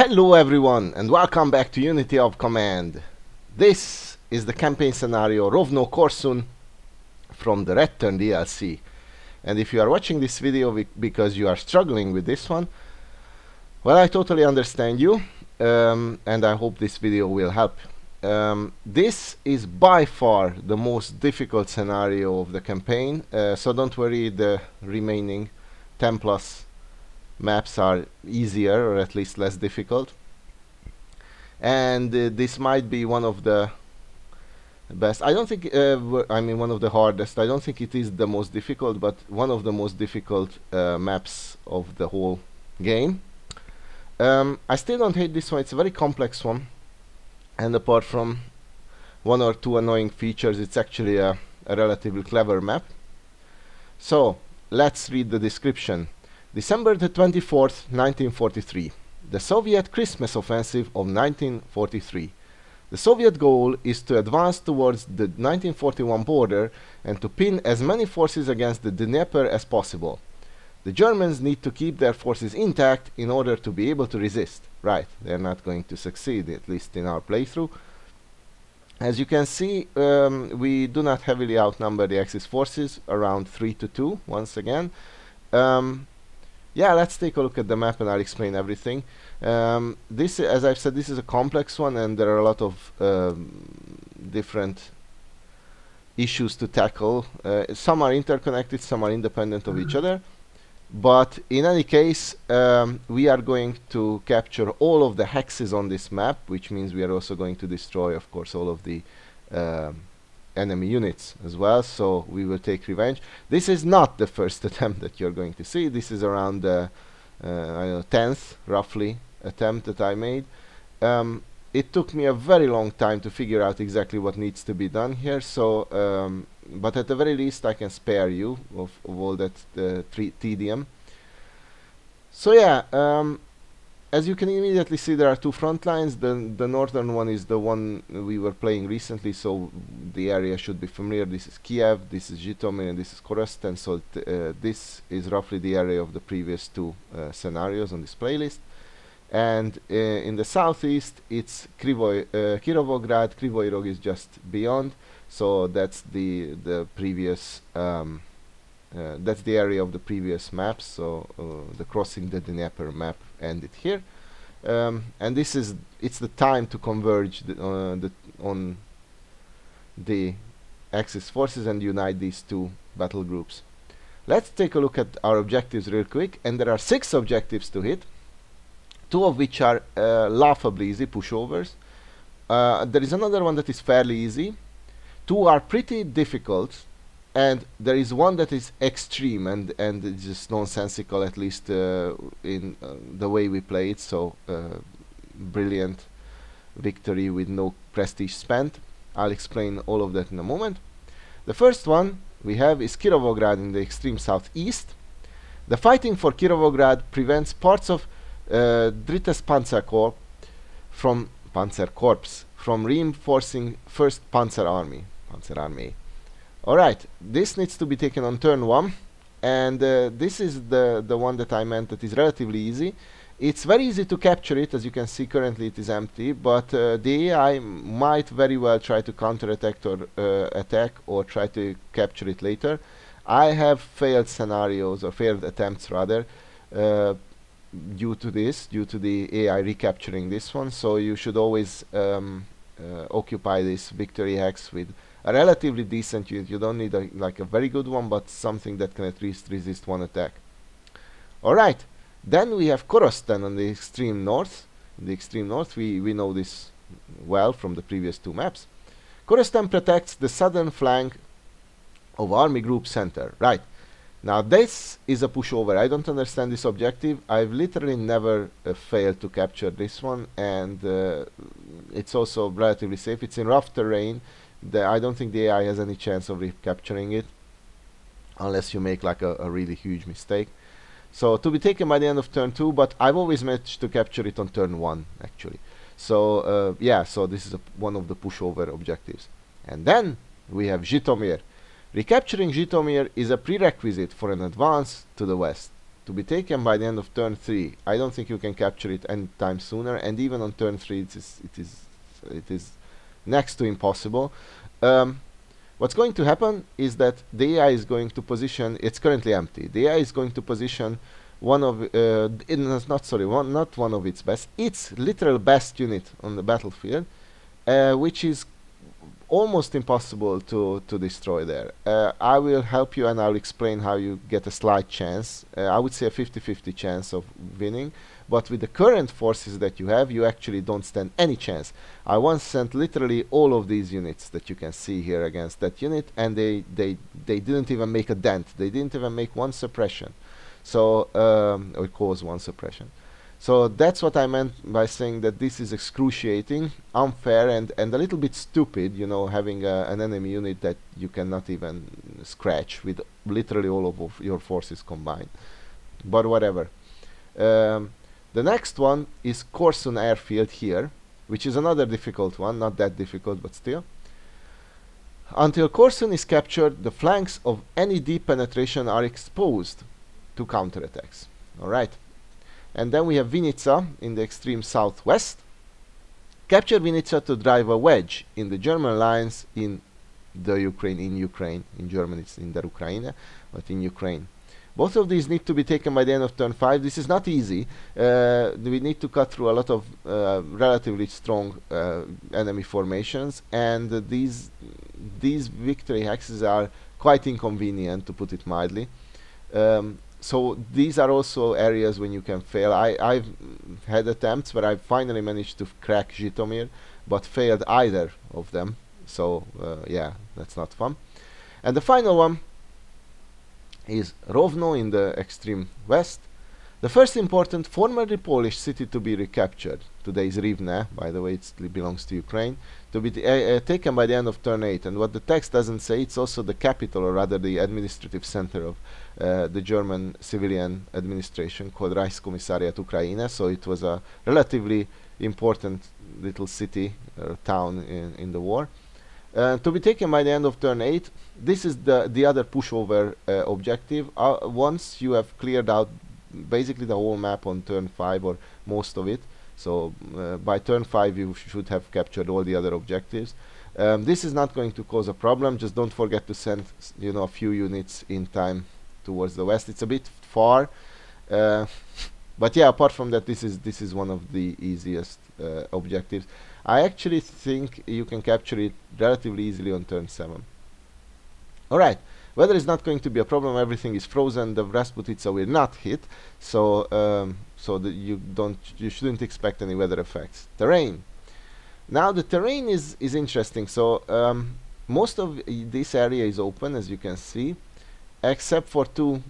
Hello everyone and welcome back to Unity of Command. This is the campaign scenario Rovno-Korsun from the Red Turn DLC. And if you are watching this video because you are struggling with this one, well, I totally understand you, and I hope this video will help. This is by far the most difficult scenario of the campaign, so don't worry, the remaining 10 plus maps are easier, or at least less difficult. And this might be one of the best. I don't think, I mean one of the hardest. I don't think it is the most difficult, but one of the most difficult maps of the whole game. I still don't hate this one. It's a very complex one, and apart from one or two annoying features, it's actually a relatively clever map. So let's read the description. December the 24th, 1943. The Soviet Christmas Offensive of 1943. The Soviet goal is to advance towards the 1941 border and to pin as many forces against the Dnieper as possible. The Germans need to keep their forces intact in order to be able to resist. Right, they're not going to succeed, at least in our playthrough. As you can see, we do not heavily outnumber the Axis forces, around 3-2 once again. Yeah, let's take a look at the map and I'll explain everything. This, as I've said, this is a complex one, and there are a lot of different issues to tackle. Some are interconnected, some are independent of each other. But in any case, we are going to capture all of the hexes on this map, which means we are also going to destroy, of course, all of the enemy units as well, so we will take revenge. This is not the first attempt that you're going to see. This is around the I don't know, 10th roughly attempt that I made. It took me a very long time to figure out exactly what needs to be done here, so but at the very least I can spare you of all that tedium. So yeah, as you can immediately see, there are two front lines. The northern one is the one we were playing recently, so the area should be familiar. This is Kiev, this is Zhytomyr, and this is Korostan. So this is roughly the area of the previous two scenarios on this playlist. And in the southeast, it's Kirovograd. Kryvyi Rog is just beyond, so that's the previous. That's the area of the previous maps, so the crossing the Dnieper map ended here, and it's the time to converge on the Axis forces and unite these two battle groups. Let's take a look at our objectives real quick, and there are 6 objectives to hit, 2 of which are laughably easy pushovers. There is another one that is fairly easy, 2 are pretty difficult, and there is one that is extreme and it's just nonsensical, at least in the way we play it. So brilliant victory with no prestige spent. I'll explain all of that in a moment. The first one we have is Kirovograd in the extreme southeast. The fighting for Kirovograd prevents parts of Drittes Panzerkorps from reinforcing 1st Panzer Army. Alright, this needs to be taken on turn 1, and this is the one that I meant that is relatively easy. It's very easy to capture it. As you can see, currently it is empty, but the AI might very well try to counterattack or attack or try to capture it later. I have failed scenarios, or failed attempts rather, due to the AI recapturing this one, so you should always occupy this victory hex with a relatively decent unit. You don't need like a very good one, but something that can at least resist one attack. Alright, then we have Korostan on the extreme north. In the extreme north, we know this well from the previous 2 maps. Korostan protects the southern flank of Army Group Center. Right, now this is a pushover. I don't understand this objective. I've literally never failed to capture this one, and it's also relatively safe. It's in rough terrain. I don't think the AI has any chance of recapturing it unless you make like a really huge mistake. So to be taken by the end of turn 2, but I've always managed to capture it on turn 1 actually. So yeah, so this is one of the pushover objectives. And then we have Zhytomyr. Recapturing Zhytomyr is a prerequisite for an advance to the west. to be taken by the end of turn 3. I don't think you can capture it anytime sooner, and even on turn 3 it is next to impossible. What's going to happen is that the AI is going to position, it's currently empty, the AI is going to position one of not one of its best, its literal best unit on the battlefield, which is almost impossible to destroy there. I will help you and I'll explain how you get a slight chance. I would say a 50-50 chance of winning, but with the current forces that you have, you actually don't stand any chance. I once sent literally all of these units that you can see here against that unit, and they didn't even make a dent. They didn't even make one suppression. So or cause one suppression. So that's what I meant by saying that this is excruciating, unfair, and a little bit stupid, you know, having an enemy unit that you cannot even scratch with literally all of your forces combined. But whatever. The next one is Korsun airfield here, which is another difficult one, not that difficult, but still. Until Korsun is captured, the flanks of any deep penetration are exposed to counterattacks. Alright. And then we have Vinica in the extreme southwest. Capture Vinica to drive a wedge in the German lines in Ukraine. In Germany it's in der Ukraine, but in Ukraine. Both of these need to be taken by the end of turn 5. This is not easy. We need to cut through a lot of relatively strong enemy formations, and these victory hexes are quite inconvenient, to put it mildly. So these are also areas when you can fail. I've had attempts where I finally managed to crack Zhytomyr, but failed either of them. So yeah, that's not fun. And the final one is Rovno in the extreme west. The first important formerly Polish city to be recaptured, today is Rivne, by the way, it belongs to Ukraine, to be taken by the end of turn 8. And what the text doesn't say, it's also the capital, or rather the administrative center of the German civilian administration called Reichskommissariat Ukraine. So it was a relatively important little city or town in the war. To be taken by the end of turn 8. This is the other pushover objective. Once you have cleared out basically the whole map on turn 5, or most of it, so by turn 5 you should have captured all the other objectives. This is not going to cause a problem. Just don't forget to send, you know, a few units in time towards the west. It's a bit far, but yeah, apart from that, this is one of the easiest objectives. I actually think you can capture it relatively easily on turn 7. Alright, weather is not going to be a problem. Everything is frozen. The Rasputitsa will not hit, so so that you shouldn't expect any weather effects. Terrain. Now the terrain is interesting. So most of this area is open, as you can see, except for two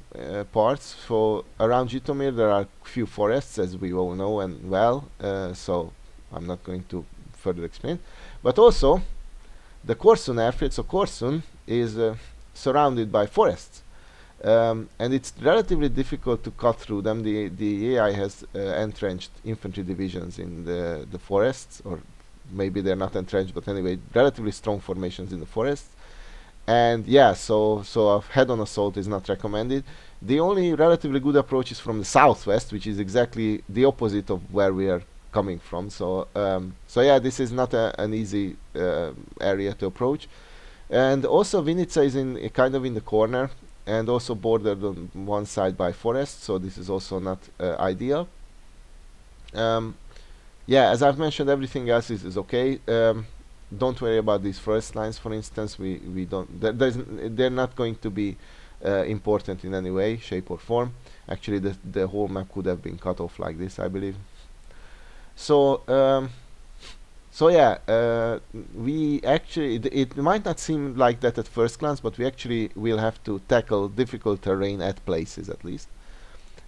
parts. So around Zhytomyr there are few forests, as we all know and well. So I'm not going to further explain. But also the Korsun airfield. So Korsun is surrounded by forests, and it's relatively difficult to cut through them. The AI has entrenched infantry divisions in the forests, or maybe they're not entrenched, but anyway, relatively strong formations in the forests. And yeah, so a head-on assault is not recommended. The only relatively good approach is from the southwest, which is exactly the opposite of where we are coming from. So so yeah, this is not an easy area to approach. And also Vinica is in kind of in the corner, and also bordered on one side by forest, so this is also not ideal. Yeah, as I've mentioned, everything else is okay. Don't worry about these first lines, for instance. We don't, they're not going to be important in any way, shape or form. Actually the whole map could have been cut off like this, I believe. So so yeah, we actually, it might not seem like that at first glance, but we actually will have to tackle difficult terrain at places at least.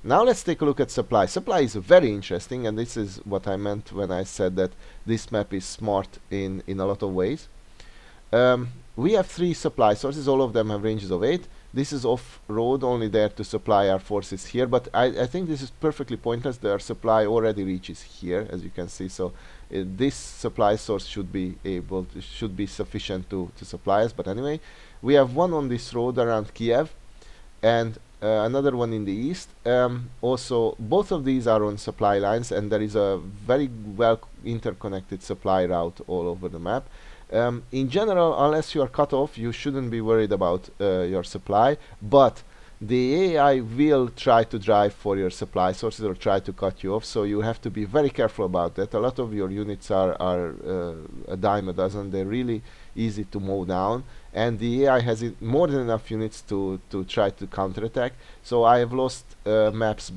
Now let's take a look at supply. Supply is very interesting, and this is what I meant when I said that this map is smart in a lot of ways. We have 3 supply sources, all of them have ranges of 8. This is off-road, only there to supply our forces here, but I think this is perfectly pointless. Their supply already reaches here, as you can see, so this supply source should be sufficient to supply us. But anyway, we have one on this road around Kiev, and another one in the east. Also, both of these are on supply lines, and there is a very well interconnected supply route all over the map. In general, unless you are cut off, you shouldn't be worried about your supply, but the AI will try to drive for your supply sources or try to cut you off, so you have to be very careful about that. A lot of your units are a dime a dozen. They're really easy to mow down, and the AI has more than enough units to try to counterattack. So I have lost maps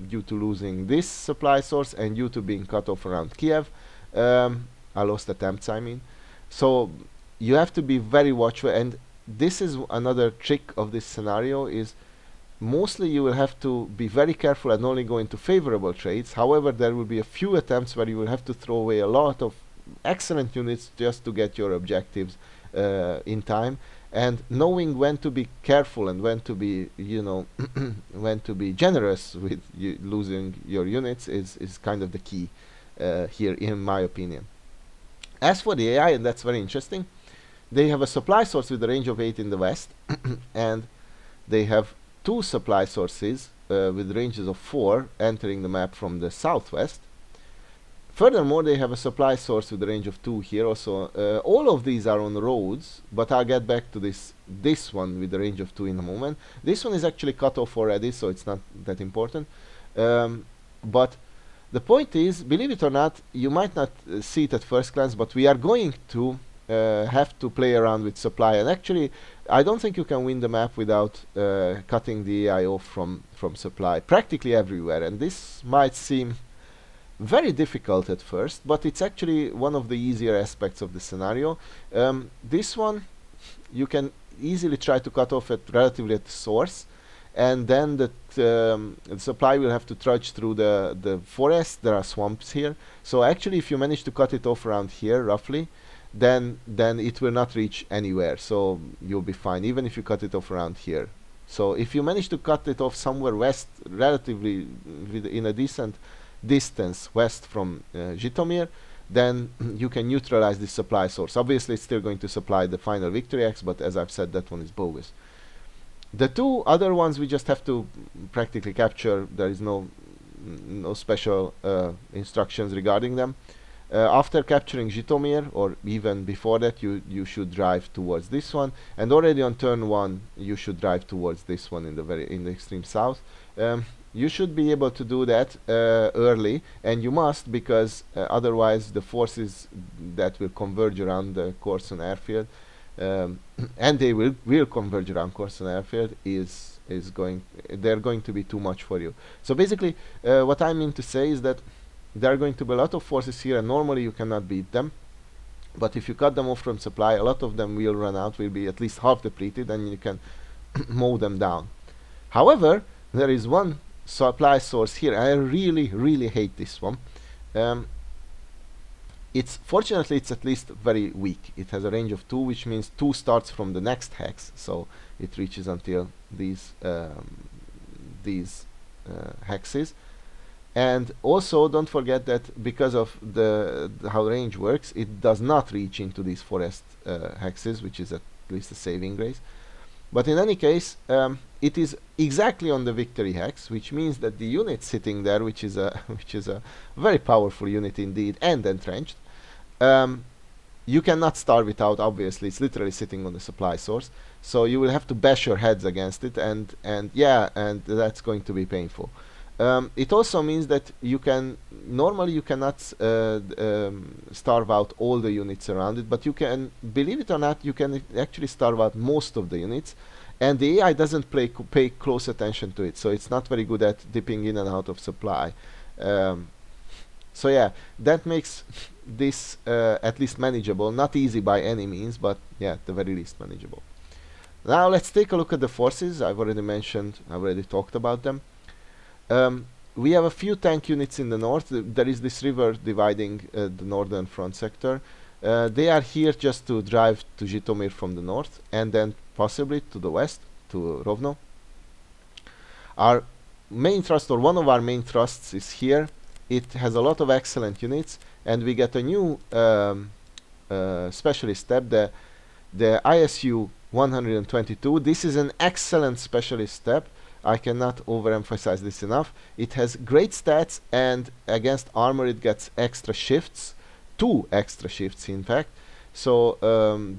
due to losing this supply source and due to being cut off around Kiev. I lost attempts, I mean. So you have to be very watchful, and this is another trick of this scenario, is mostly you will have to be very careful and only go into favorable trades. However, there will be a few attempts where you will have to throw away a lot of excellent units just to get your objectives in time, and knowing when to be careful and when to be, you know, when to be generous with losing your units is kind of the key here, in my opinion. As for the AI, and that's very interesting, they have a supply source with a range of 8 in the west and they have 2 supply sources with ranges of 4 entering the map from the southwest. Furthermore, they have a supply source with a range of 2 here also. All of these are on roads, but I'll get back to this one with the range of 2 in a moment. This one is actually cut off already, so it's not that important. But the point is, believe it or not, you might not see it at first glance, but we are going to have to play around with supply. And actually, I don't think you can win the map without cutting the AI off from supply practically everywhere. And this might seem very difficult at first, but it's actually one of the easier aspects of the scenario. This one you can easily try to cut off relatively at the source, and then the supply will have to trudge through the forest. There are swamps here, so actually if you manage to cut it off around here roughly, then it will not reach anywhere, so you'll be fine even if you cut it off around here. So if you manage to cut it off somewhere west, relatively in a decent distance west from Zhytomyr, then you can neutralize this supply source. Obviously it's still going to supply the final victory axe, but as I've said, that one is bogus. The 2 other ones we just have to practically capture. There is no special instructions regarding them. After capturing Zhytomyr, or even before that, you should drive towards this one, and already on turn 1 you should drive towards this one in the extreme south. You should be able to do that early, and you must, because otherwise the forces that will converge around the Korsun airfield, and they will converge around Korsun airfield, they're going to be too much for you. So basically what I mean to say is that there are going to be a lot of forces here, and normally you cannot beat them, but if you cut them off from supply, a lot of them will run out, will be at least half depleted, and you can mow them down. However, there is one supply source here. I really hate this one. Fortunately it's at least very weak. It has a range of 2, which means 2 starts from the next hex, so it reaches until these hexes. And also don't forget that because of how range works, it does not reach into these forest hexes, which is at least a saving grace. But in any case, it is exactly on the victory hex, which means that the unit sitting there, which is a very powerful unit indeed, and entrenched, you cannot starve it out. Obviously, it's literally sitting on the supply source, so you will have to bash your heads against it, and that's going to be painful. It also means that normally you cannot starve out all the units around it, but you can, believe it or not, you can actually starve out most of the units, and the AI doesn't pay close attention to it, so it's not very good at dipping in and out of supply. So yeah, that makes this at least manageable. Not easy by any means, but yeah, at the very least manageable. Now let's take a look at the forces. I've already talked about them. We have a few tank units in the north. There is this river dividing the northern front sector. They are here just to drive to Zhytomyr from the north, and then possibly to the west, to Rovno. Our main thrust, or one of our main thrusts, is here. It has a lot of excellent units, and we get a new specialist step, the ISU 122. This is an excellent specialist step. I cannot overemphasize this enough. It has great stats, and against armor it gets extra shifts, 2 extra shifts in fact. So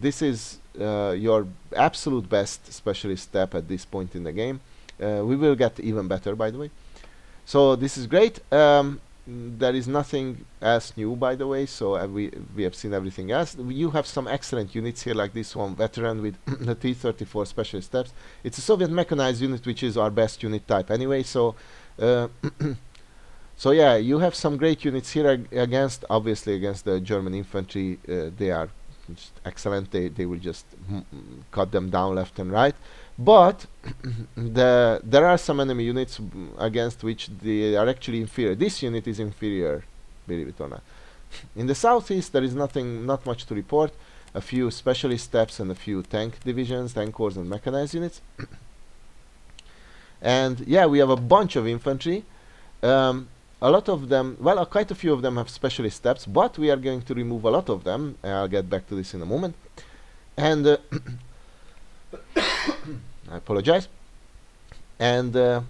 this is your absolute best specialist step at this point in the game. We will get even better, by the way. So this is great. There is nothing else new, by the way, so we have seen everything else. You have some excellent units here, like this one, veteran with the T-34 special steps. It's a Soviet mechanized unit, which is our best unit type anyway, so so yeah, you have some great units here against, obviously, against the German infantry. They are just excellent. They will just cut them down left and right. But there are some enemy units against which they are actually inferior. This unit is inferior, believe it or not. In the southeast, there is not much to report. A few specialist steps and a few tank divisions, tank corps and mechanized units. And yeah, we have a bunch of infantry. A lot of them, well, quite a few of them have specialist steps, but we are going to remove a lot of them. I'll get back to this in a moment. And I apologize. And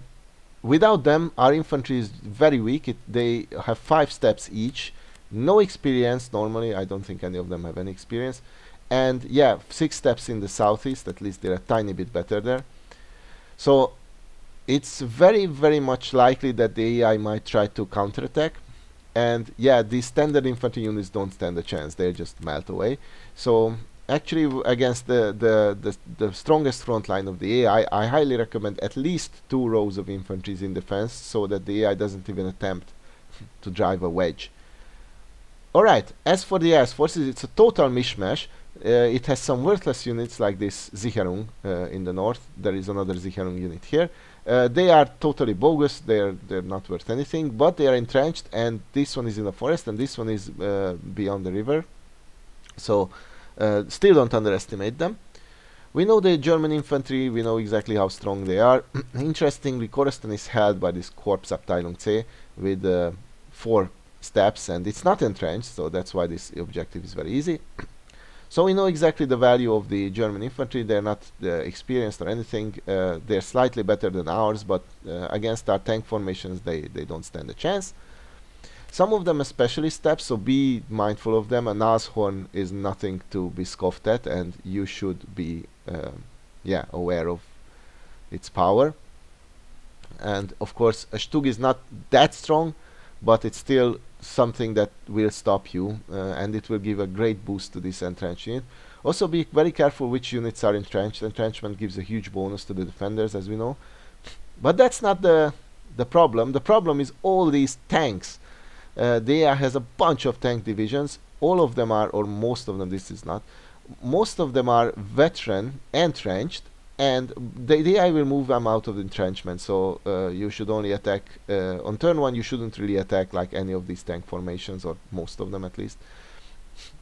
without them, our infantry is very weak. They have 5 steps each, no experience normally. I don't think any of them have any experience. And yeah, 6 steps in the southeast. At least they're a tiny bit better there. So it's very, very much likely that the AI might try to counterattack. And yeah, these standard infantry units don't stand a chance. They just melt away. So actually, against the strongest front line of the AI, I highly recommend at least 2 rows of infantry in defense, so that the AI doesn't even attempt to drive a wedge. Alright, as for the air forces, it's a total mishmash. It has some worthless units like this Sicherung in the north. There is another Sicherung unit here. They are totally bogus. They're not worth anything, but they are entrenched, and this one is in the forest, and this one is beyond the river. So still don't underestimate them. We know the German infantry, we know exactly how strong they are. Interestingly, Korsten is held by this Korpsabteilung C with 4 steps, and it's not entrenched, so that's why this objective is very easy. So we know exactly the value of the German infantry. They're not experienced or anything. They're slightly better than ours, but against our tank formations, they don't stand a chance. Some of them are specialist steps, so be mindful of them. A Nashorn is nothing to be scoffed at, and you should be yeah, aware of its power. And of course, a Stug is not that strong, but it's still something that will stop you, and it will give a great boost to this entrenched unit. Also, be very careful which units are entrenched. Entrenchment gives a huge bonus to the defenders, as we know. But that's not the problem. The problem is all these tanks. The AI has a bunch of tank divisions. All of them are, or most of them, this is not, most of them are veteran entrenched, and the AI will move them out of the entrenchment. So you should only attack on turn 1. You shouldn't really attack like any of these tank formations, or most of them at least.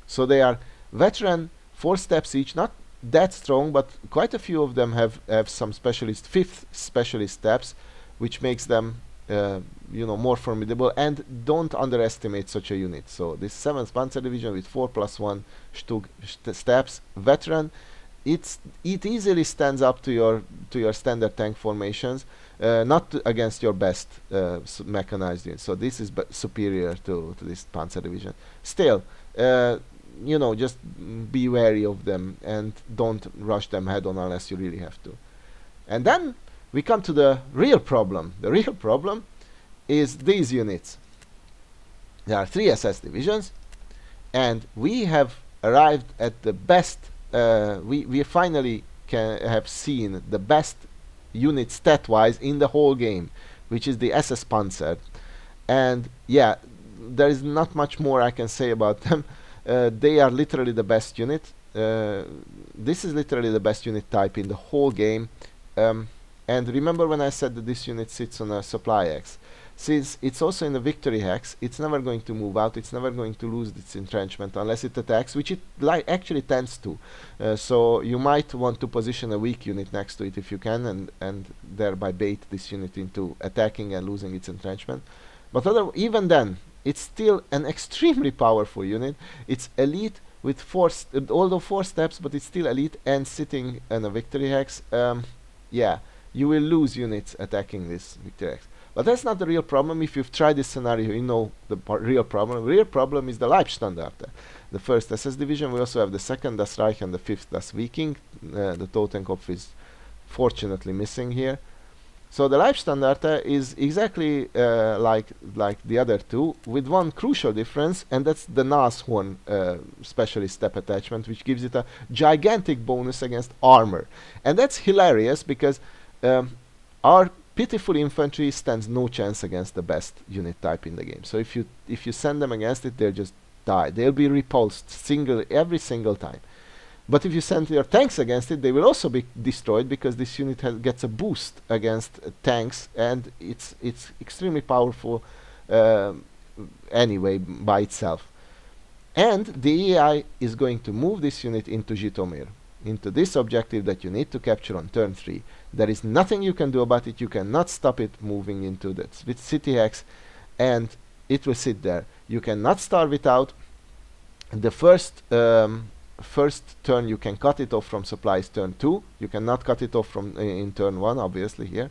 So they are veteran, 4 steps each, not that strong, but quite a few of them have some specialist 5th specialist steps, which makes them you know, more formidable. And don't underestimate such a unit. So this 7th Panzer Division with 4+1 Stug steps, veteran, it easily stands up to your standard tank formations, not against your best mechanized unit. So this is superior to this Panzer Division. Still, you know, just be wary of them and don't rush them head on unless you really have to. And then we come to the real problem. The real problem is these units. There are 3 SS divisions, and we have arrived at the best. We finally have seen the best unit stat-wise in the whole game, which is the SS Panzer. And yeah, there is not much more I can say about them. They are literally the best unit. This is literally the best unit type in the whole game. And remember when I said that this unit sits on a supply hex? Since it's also in a victory hex, it's never going to move out, it's never going to lose its entrenchment unless it attacks, which it actually tends to. So you might want to position a weak unit next to it if you can, and thereby bait this unit into attacking and losing its entrenchment. But even then, it's still an extremely powerful unit. It's elite with although 4 steps, but it's still elite and sitting in a victory hex. Yeah, you will lose units attacking this Victory X. But that's not the real problem. If you've tried this scenario, you know the real problem. The real problem is the Leibstandarte. The first SS division. We also have the second Das Reich and the fifth Das Viking. The Totenkopf is fortunately missing here. So the Leibstandarte is exactly like the other two, with one crucial difference, and that's the Nashorn specialist step attachment, which gives it a gigantic bonus against armor. And that's hilarious because our pitiful infantry stands no chance against the best unit type in the game. So if you send them against it, they'll just die. They'll be repulsed every single time. But if you send your tanks against it, they will also be destroyed, because this unit gets a boost against tanks, and it's extremely powerful anyway by itself. And the AI is going to move this unit into Zhytomyr, into this objective that you need to capture on turn 3. There is nothing you can do about it. You cannot stop it moving into the city hex, and it will sit there. You cannot starve it out. The first turn you can cut it off from supplies. Turn 2 you cannot cut it off from in turn 1, obviously here,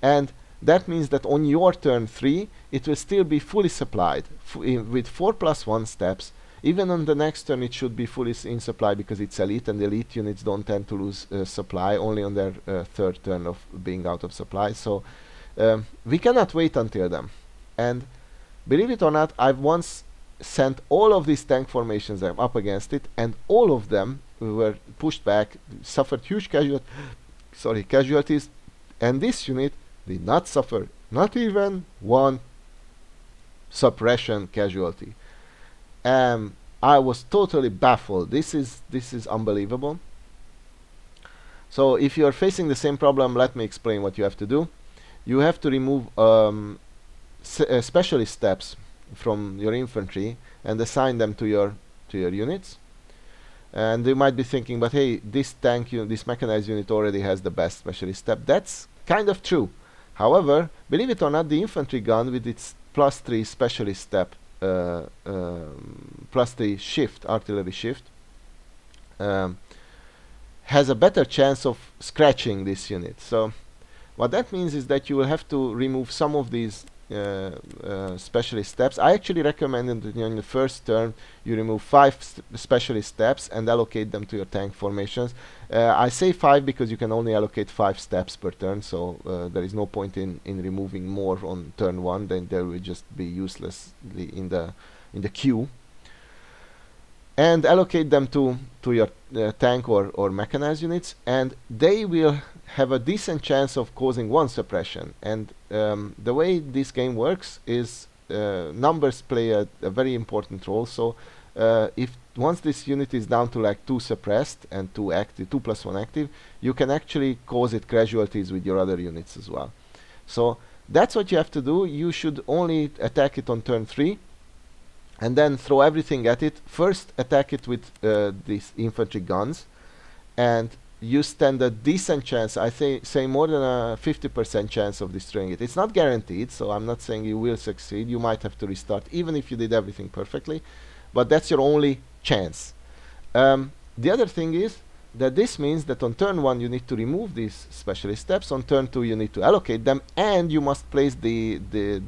and that means that on your turn 3 it will still be fully supplied with 4+1 steps. Even on the next turn it should be fully in supply, because it's elite, and elite units don't tend to lose supply only on their third turn of being out of supply. So we cannot wait until then. And believe it or not, I've once sent all of these tank formations up against it, and all of them were pushed back, suffered huge casualties, and this unit did not suffer not even one suppression casualty. I was totally baffled. This is unbelievable. So if you are facing the same problem, let me explain what you have to do. You have to remove specialist steps from your infantry and assign them to your units. And you might be thinking, but hey, this mechanized unit already has the best specialist step. That's kind of true. However, believe it or not, the infantry gun with its +3 specialist step, +3 shift, artillery shift, has a better chance of scratching this unit. So what that means is that you will have to remove some of these specialist steps. I actually recommend in the first turn you remove 5 specialist steps and allocate them to your tank formations. I say 5 because you can only allocate 5 steps per turn, so there is no point in removing more on turn 1. Then they will just be uselessly in the queue. And allocate them to your tank or mechanized units, and they will have a decent chance of causing 1 suppression. And the way this game works is numbers play a very important role. So if once this unit is down to like 2 suppressed and 2 active, 2+1 active, you can actually cause it casualties with your other units as well. So that's what you have to do. You should only attack it on turn 3. And then throw everything at it. First attack it with these infantry guns, and you stand a decent chance, I say more than a 50% chance of destroying it. It's not guaranteed, so I'm not saying you will succeed. You might have to restart even if you did everything perfectly, but that's your only chance. The other thing is that this means that on turn 1 you need to remove these specialist steps, on turn 2 you need to allocate them, and you must place the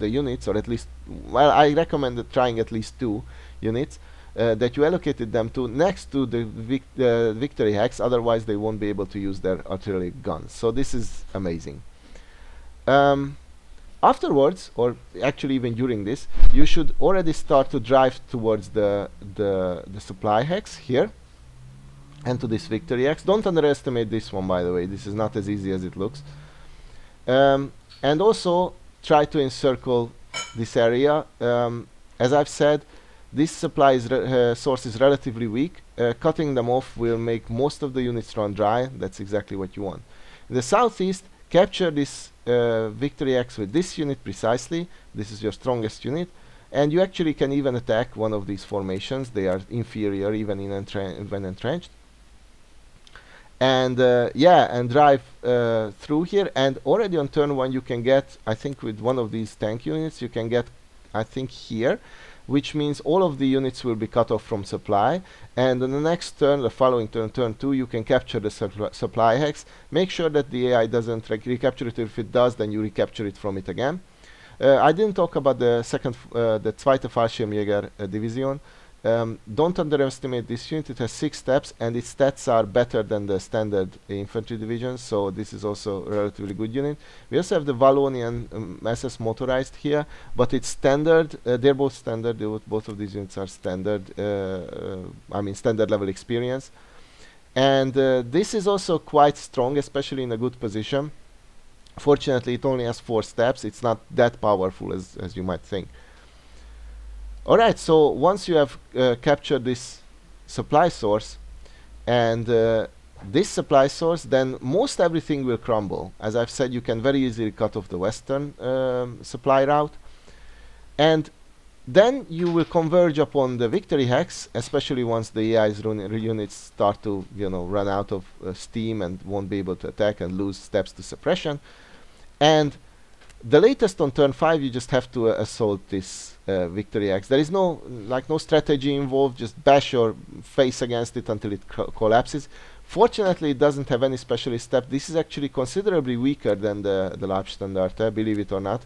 units, or at least, well, I recommend trying at least 2 units that you allocated them to next to the victory hex, otherwise they won't be able to use their artillery guns. So this is amazing. Afterwards, or actually even during this, you should already start to drive towards the supply hex here, and to this victory X. Don't underestimate this one, by the way. This is not as easy as it looks. And also try to encircle this area. As I've said, this supply source is relatively weak. Cutting them off will make most of the units run dry. That's exactly what you want. In the southeast, capture this victory X with this unit precisely. This is your strongest unit. And you actually can even attack one of these formations. They are inferior even when entrenched. And yeah, and drive through here. And already on turn 1 you can get, I think with one of these tank units, you can get, I think here, which means all of the units will be cut off from supply, and on the next turn, the following turn, turn 2, you can capture the supply hex. Make sure that the AI doesn't recapture it. If it does, then you recapture it from it again. I didn't talk about the the zweite Fallschirmjäger division. Don't underestimate this unit. It has 6 steps, and its stats are better than the standard infantry division, so this is also a relatively good unit. We also have the Wallonian SS motorized here, but it's standard. They're both standard. Both of these units are standard. I mean standard level experience, and this is also quite strong, especially in a good position. Fortunately, it only has 4 steps. It's not that powerful as you might think. Alright, so once you have captured this supply source and this supply source, then most everything will crumble. As I've said, you can very easily cut off the western supply route, and then you will converge upon the victory hex, especially once the AI's units start to run out of steam and won't be able to attack and lose steps to suppression. And the latest on turn 5, you just have to assault this victory hex. There is no strategy involved. Just bash your face against it until it collapses. Fortunately, it doesn't have any specialist step. This is actually considerably weaker than the Leibstandarte, believe it or not.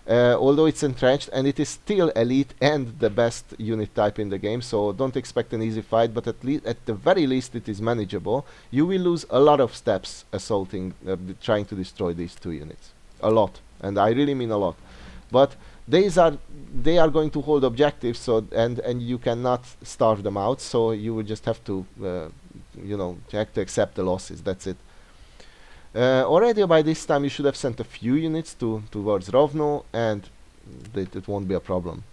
Although it's entrenched, and it is still elite and the best unit type in the game, so don't expect an easy fight, but at the very least it is manageable. You will lose a lot of steps assaulting, trying to destroy these 2 units. A lot. And I really mean a lot, but they are going to hold objectives, so and you cannot starve them out, so you will just have to have to accept the losses. That's it. Already by this time you should have sent a few units towards Rovno, and it won't be a problem.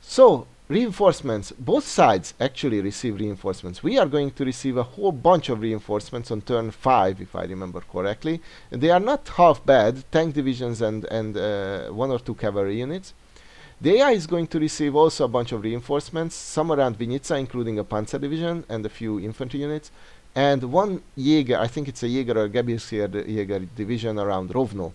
So reinforcements, both sides actually receive reinforcements. We are going to receive a whole bunch of reinforcements on turn 5, if I remember correctly. And they are not half bad, tank divisions and 1 or 2 cavalry units. The AI is going to receive also a bunch of reinforcements, some around Vinica, including a panzer division and a few infantry units, and 1 Jäger, I think it's a Jäger or a Gebirgsjäger division around Rovno.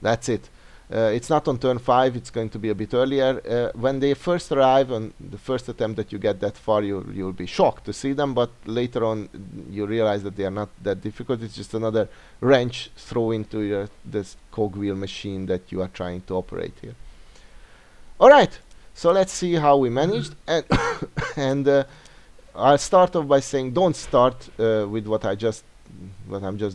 That's it. It's not on turn 5, it's going to be a bit earlier. When they first arrive, on the first attempt that you get that far, you'll be shocked to see them, but later on you realize that they are not that difficult. It's just another wrench thrown into this cogwheel machine that you are trying to operate here. Alright, so let's see how we managed, and, and I'll start off by saying don't start with what I'm just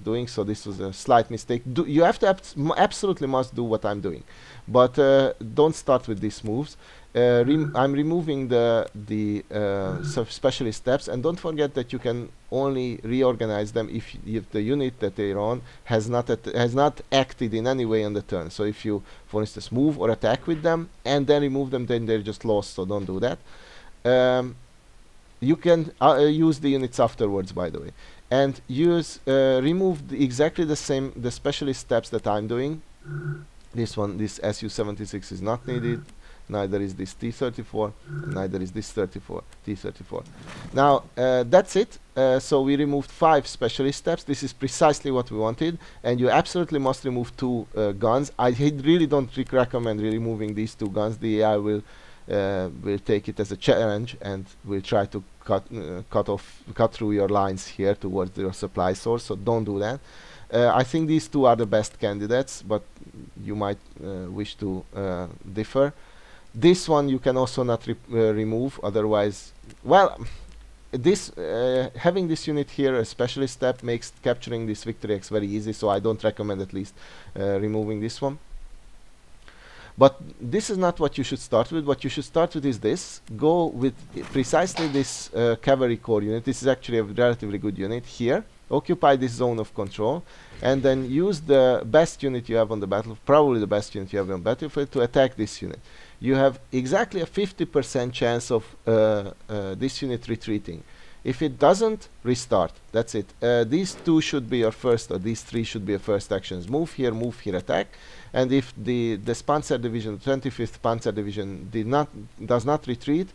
doing. So this was a slight mistake. You have to absolutely must do what I'm doing, but don't start with these moves. I'm removing the specialist steps, and don't forget that you can only reorganize them if the unit that they're on has not acted in any way on the turn. So if you, for instance, move or attack with them and then remove them, then they're just lost. So don't do that. You can use the units afterwards, by the way, and remove exactly the specialist steps that I'm doing. This Su-76 is not needed, neither is this T-34, neither is this T-34. Now that's it. So we removed 5 specialist steps. This is precisely what we wanted, and you absolutely must remove 2 guns. I really don't recommend removing these 2 guns. The AI will take it as a challenge and will try to cut through your lines here towards your supply source, so don't do that. I think these 2 are the best candidates, but you might wish to differ. This one you can also not remove, otherwise, well, this having this unit here, a specialist step, makes capturing this victory X very easy, so I don't recommend at least removing this one. But this is not what you should start with. What you should start with is this. Go with precisely this cavalry corps unit. This is actually a relatively good unit here. Occupy this zone of control, and then use the best unit you have on the battlefield, probably the best unit you have on the battlefield, to attack this unit. You have exactly a 50% chance of this unit retreating. If it doesn't, restart. That's it. These 2 should be your first, or these 3 should be your first actions. Move here, attack. And if the Panzer Division, 25th Panzer Division, does not retreat,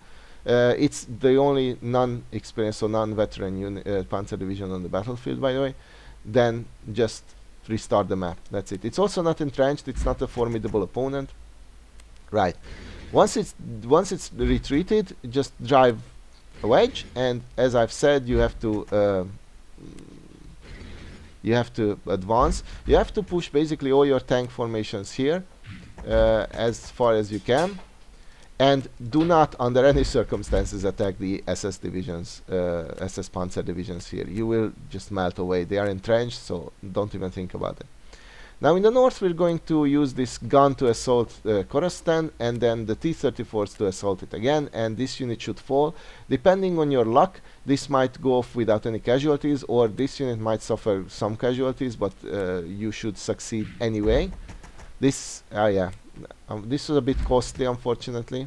it's the only non-experienced or non-veteran Panzer Division on the battlefield, by the way, then just restart the map. That's it. It's also not entrenched. It's not a formidable opponent. Right. Once it's retreated, just drive a wedge, and as I've said, you have to advance. You have to push basically all your tank formations here as far as you can, and do not under any circumstances attack the SS divisions, SS Panzer divisions here. You will just melt away. They are entrenched, so don't even think about it. Now in the north we're going to use this gun to assault Korostan, and then the T-34s to assault it again, and this unit should fall. Depending on your luck, this might go off without any casualties, or this unit might suffer some casualties, but you should succeed anyway. This this was a bit costly, unfortunately.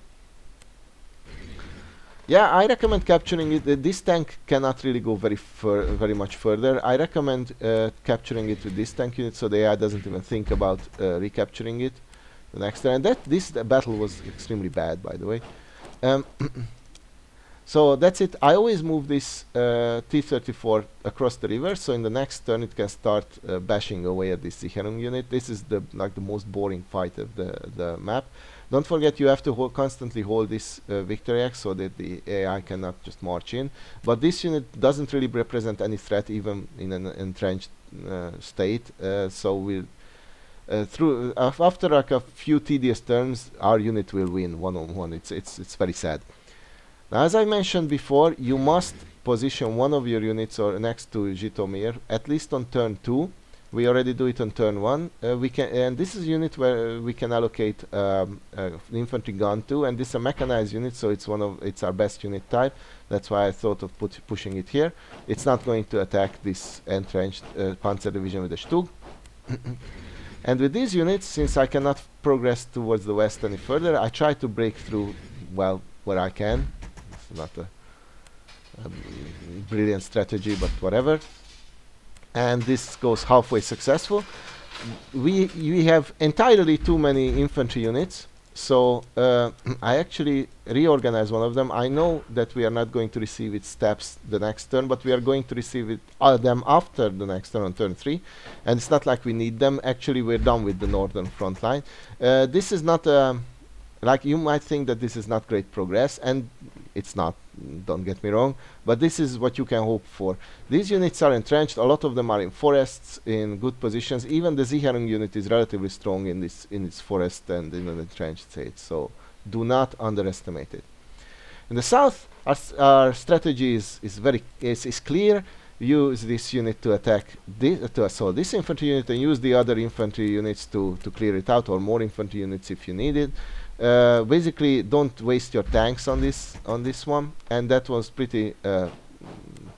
Yeah, I recommend capturing it. This tank cannot really go very much further. I recommend capturing it with this tank unit, so the AI doesn't even think about recapturing it the next turn. And this battle was extremely bad, by the way. So that's it. I always move this T-34 across the river, so in the next turn it can start bashing away at this Sicherung unit. This is the most boring fight of the map. Don't forget, you have to constantly hold this victory X so that the AI cannot just march in. But this unit doesn't really represent any threat, even in an entrenched state. So we'll after like a few tedious turns, our unit will win one-on-one. It's very sad. Now, as I mentioned before, you must position one of your units or next to Zhytomyr at least on turn 2. We already do it on turn 1. And this is a unit where we can allocate an infantry gun to, and this is a mechanized unit, so it's our best unit type. That's why I thought of pushing it here. It's not going to attack this entrenched Panzer division with a Stug. And with these units, since I cannot progress towards the west any further, I try to break through, well, where I can. It's not a brilliant strategy, but whatever. And this goes halfway successful. We have entirely too many infantry units, so I actually reorganized one of them. I know that we are not going to receive its steps the next turn, but we are going to receive them after the next turn on turn 3, and it's not like we need them. Actually, we're done with the northern front line. This is not like, you might think that this is not great progress, and it's not, don't get me wrong, but this is what you can hope for. These units are entrenched. A lot of them are in forests, in good positions. Even the Sicherung unit is relatively strong in its forest and in an entrenched state, so do not underestimate it. In the south, our strategy is clear. Use this unit to attack to assault this infantry unit, and use the other infantry units to clear it out, or more infantry units if you need it. Basically, don't waste your tanks on this one, and that was pretty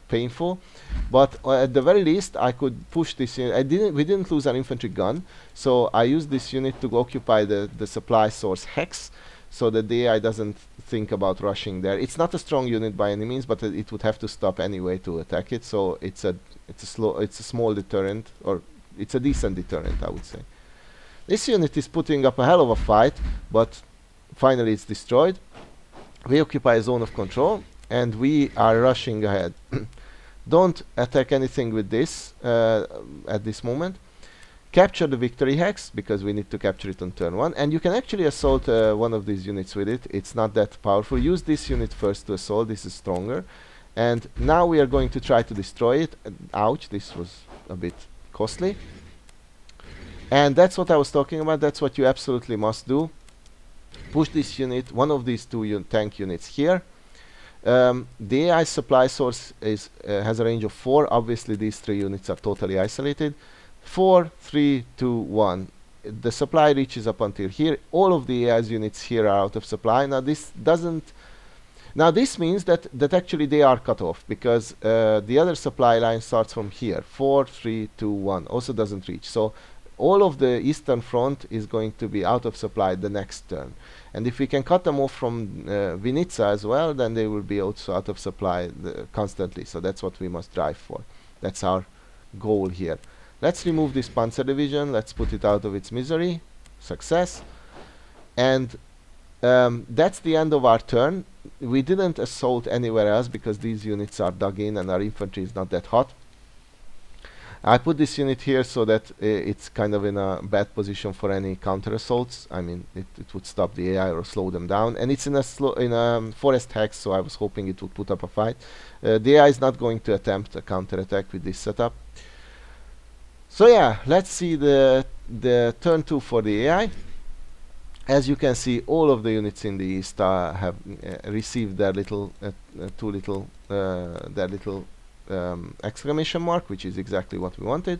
painful. But at the very least, I could push this unit. We didn't lose our infantry gun, so I used this unit to occupy the supply source hex, so that the AI doesn't think about rushing there. It's not a strong unit by any means, but it would have to stop anyway to attack it. So it's a small deterrent, or it's a decent deterrent, I would say. This unit is putting up a hell of a fight, but finally it's destroyed. We occupy a zone of control, and we are rushing ahead. Don't attack anything with this at this moment. Capture the victory hex, because we need to capture it on turn 1, and you can actually assault one of these units with it. It's not that powerful. Use this unit first to assault. This is stronger, and now we are going to try to destroy it. Ouch, this was a bit costly. And that's what I was talking about. That's what you absolutely must do. Push this unit, one of these two tank units here. The AI supply source has a range of 4. Obviously, these 3 units are totally isolated. 4, 3, 2, 1. The supply reaches up until here. All of the AI's units here are out of supply. Now this doesn't. Now this means that actually they are cut off, because the other supply line starts from here. 4, 3, 2, 1. Also doesn't reach. So all of the eastern front is going to be out of supply the next turn. And if we can cut them off from Vinica as well, then they will be also out of supply constantly. So that's what we must drive for. That's our goal here. Let's remove this Panzer division. Let's put it out of its misery. Success. And that's the end of our turn. We didn't assault anywhere else because these units are dug in and our infantry is not that hot. I put this unit here so that it's kind of in a bad position for any counter assaults. I mean, it would stop the AI or slow them down, and it's in a forest hex, so I was hoping it would put up a fight. The AI is not going to attempt a counter attack with this setup. So yeah, let's see the turn 2 for the AI. As you can see, all of the units in the east have received their little exclamation mark, which is exactly what we wanted.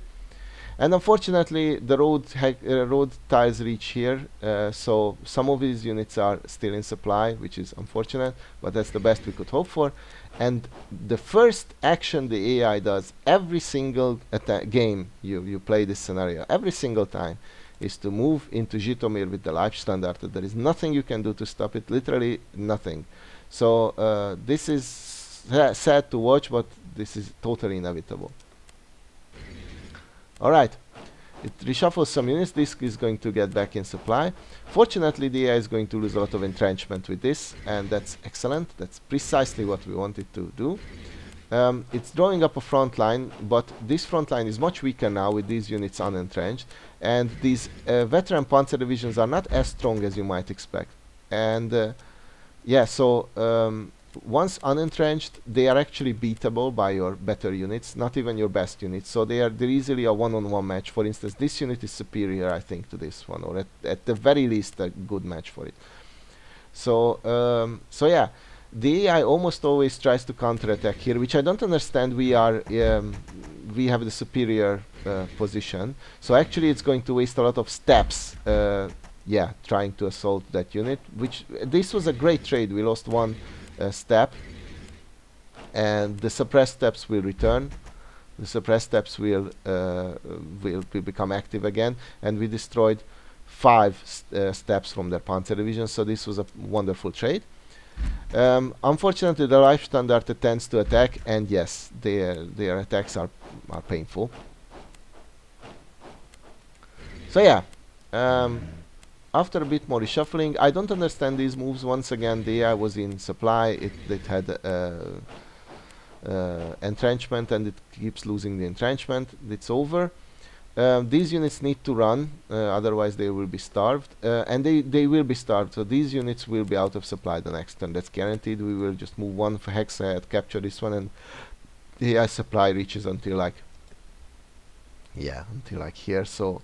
And unfortunately, the road tiles reach here, so some of these units are still in supply, which is unfortunate, but that's the best we could hope for. And the first action the AI does every single game you play this scenario, every single time, is to move into Zhytomyr with the Leibstandarte. There is nothing you can do to stop it, literally nothing. So this is sad to watch, but this is totally inevitable. Alright, it reshuffles some units. This is going to get back in supply. Fortunately, the AI is going to lose a lot of entrenchment with this, and that's excellent. That's precisely what we wanted to do. It's drawing up a front line, but this front line is much weaker now with these units unentrenched, and these veteran panzer divisions are not as strong as you might expect. And yeah, so once unentrenched, they are actually beatable by your better units, not even your best units. So they're easily a one-on-one match. For instance, this unit is superior, I think, to this one, or at the very least a good match for it. So so yeah. The AI almost always tries to counterattack here, which I don't understand. We have the superior position, so actually it's going to waste a lot of steps, yeah, trying to assault that unit. Which this was a great trade. We lost one step, and the suppressed steps will return. The suppressed steps will become active again, and we destroyed 5 steps from their panzer division. So this was a wonderful trade. Unfortunately, the Leibstandarte tends to attack, and yes, their attacks are painful. So yeah, after a bit more reshuffling, I don't understand these moves. Once again, the AI was in supply. It had entrenchment, and it keeps losing the entrenchment. It's over. These units need to run, otherwise they will be starved, and they will be starved, so these units will be out of supply the next turn. That's guaranteed. We will just move one for hex ahead, capture this one, and the AI supply reaches until like, yeah, until like here. So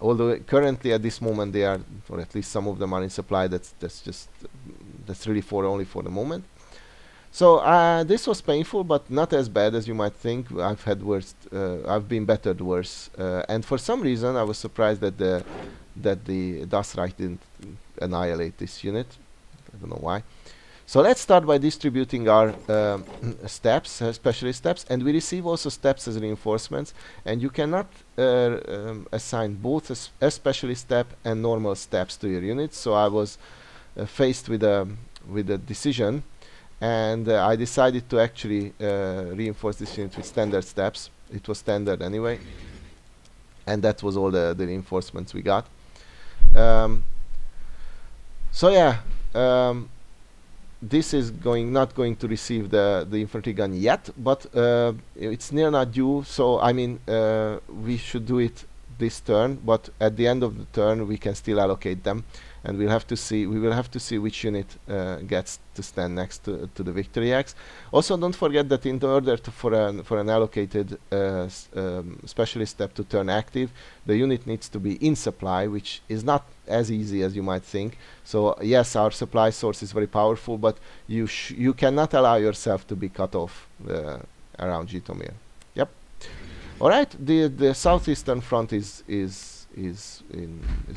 although currently at this moment they are, or at least some of them are in supply, that's really only for the moment. So this was painful, but not as bad as you might think. I've had worse. I've been battered worse, and for some reason I was surprised that the Das Reich didn't annihilate this unit. I don't know why. So let's start by distributing our steps, specialist steps, and we receive also steps as reinforcements. And you cannot assign both a specialist step and normal steps to your units. So I was faced with a decision. And I decided to actually reinforce this unit with standard steps. It was standard anyway, and that was all the reinforcements we got. So yeah, this is not going to receive the infantry gun yet, but it's near not due. So I mean, we should do it this turn, but at the end of the turn we can still allocate them, and we'll have to see. We will have to see which unit gets to stand next to the victory axe. Also, don't forget that in order for an allocated specialist step to turn active, the unit needs to be in supply, which is not as easy as you might think. So yes, our supply source is very powerful, but you cannot allow yourself to be cut off around Zhytomyr. Yep. All right. The southeastern front is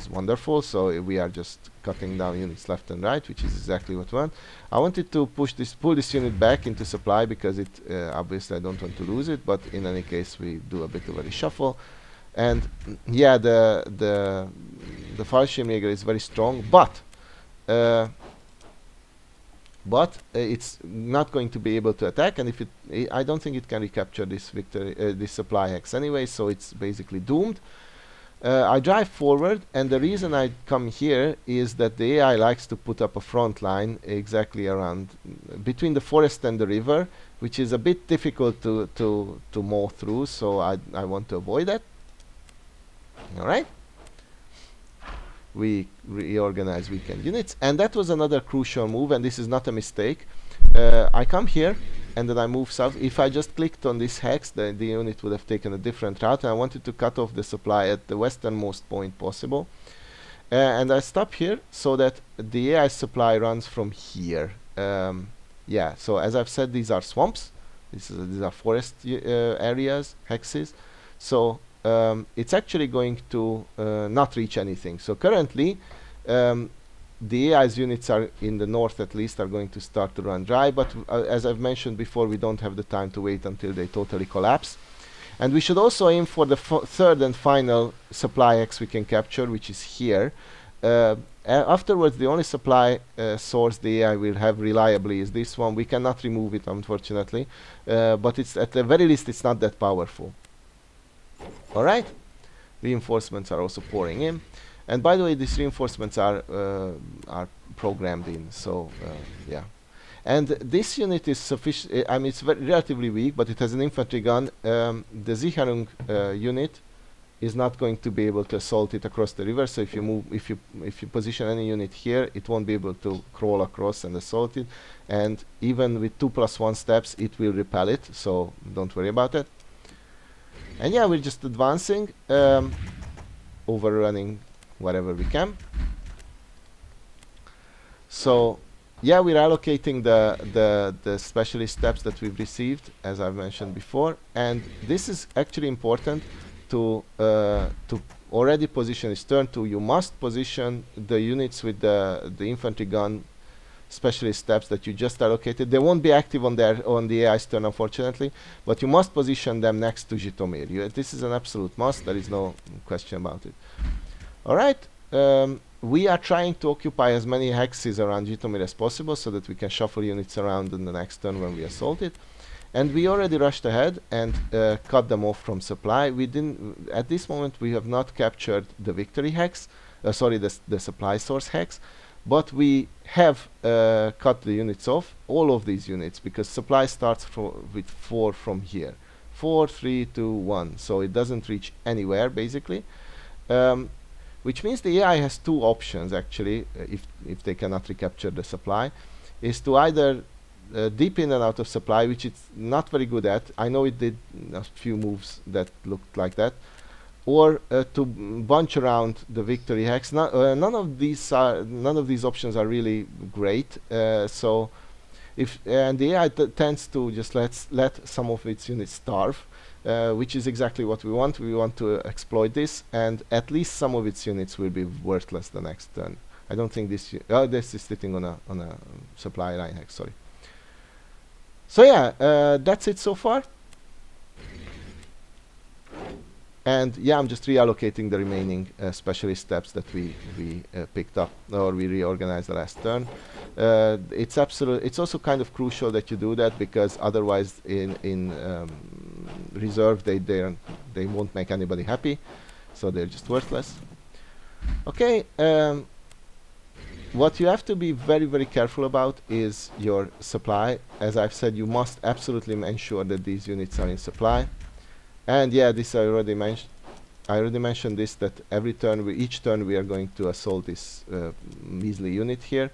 wonderful. So we are just cutting down units left and right, which is exactly what we want. I wanted to pull this unit back into supply because it obviously I don't want to lose it, but in any case we do a bit of a reshuffle. And yeah, the Fallschirmjäger is very strong, but it's not going to be able to attack, and if I don't think it can recapture this victory, this supply hex anyway, so it's basically doomed. I drive forward, and the reason I come here is that the AI likes to put up a front line exactly around between the forest and the river, which is a bit difficult to mow through, so I want to avoid that. Alright, we reorganize weekend units, and that was another crucial move, and this is not a mistake. I come here and then I move south. If I just clicked on this hex, the unit would have taken a different route, and I wanted to cut off the supply at the westernmost point possible. And I stop here so that the AI supply runs from here. Yeah, so as I've said, these are swamps. These are forest areas, hexes. So it's actually going to not reach anything. So currently, the AI's units are in the north, at least, are going to start to run dry, but as I've mentioned before, we don't have the time to wait until they totally collapse. And we should also aim for the third and final supply hex we can capture, which is here. Afterwards, the only supply source the AI will have reliably is this one. We cannot remove it, unfortunately, but it's at the very least it's not that powerful. Alright, reinforcements are also pouring in. And by the way, these reinforcements are programmed in, so yeah. And this unit is sufficient. I mean, it's relatively weak, but it has an infantry gun. The Sicherung unit is not going to be able to assault it across the river. So if you position any unit here, it won't be able to crawl across and assault it. And even with 2+1 steps, it will repel it. So don't worry about it. And yeah, we're just advancing, overrunning whatever we can. So yeah, we're allocating the specialist steps that we've received, as I've mentioned before, and this is actually important to already position this turn 2. You must position the units with the infantry gun specialist steps that you just allocated. They won't be active on the AI's turn, unfortunately, but you must position them next to Zhytomyr. This is an absolute must. There is no question about it. Alright, we are trying to occupy as many hexes around Zhytomyr as possible so that we can shuffle units around in the next turn when we assault it. And we already rushed ahead and cut them off from supply. We didn't, at this moment we have not captured the victory hex, sorry, the supply source hex, but we have cut the units off, all of these units, because supply starts with 4 from here. 4, 3, 2, 1, so it doesn't reach anywhere basically. Which means the AI has two options actually, if they cannot recapture the supply, is to either dip in and out of supply, which it's not very good at. I know it did a few moves that looked like that, or to bunch around the victory hex. None of these options are really great. So and the AI tends to just let some of its units starve. Which is exactly what we want. We want to exploit this, and at least some of its units will be worthless the next turn. I don't think this is sitting on a supply line hex. Sorry. So yeah, that's it so far. And yeah, I'm just reallocating the remaining specialist steps that we picked up, or we reorganized the last turn. It's also kind of crucial that you do that, because otherwise in reserve they won't make anybody happy, so they're just worthless. Okay, what you have to be very, very careful about is your supply. As I've said, you must absolutely ensure that these units are in supply. And yeah, this I already mentioned this, that every turn, each turn we are going to assault this measly unit here.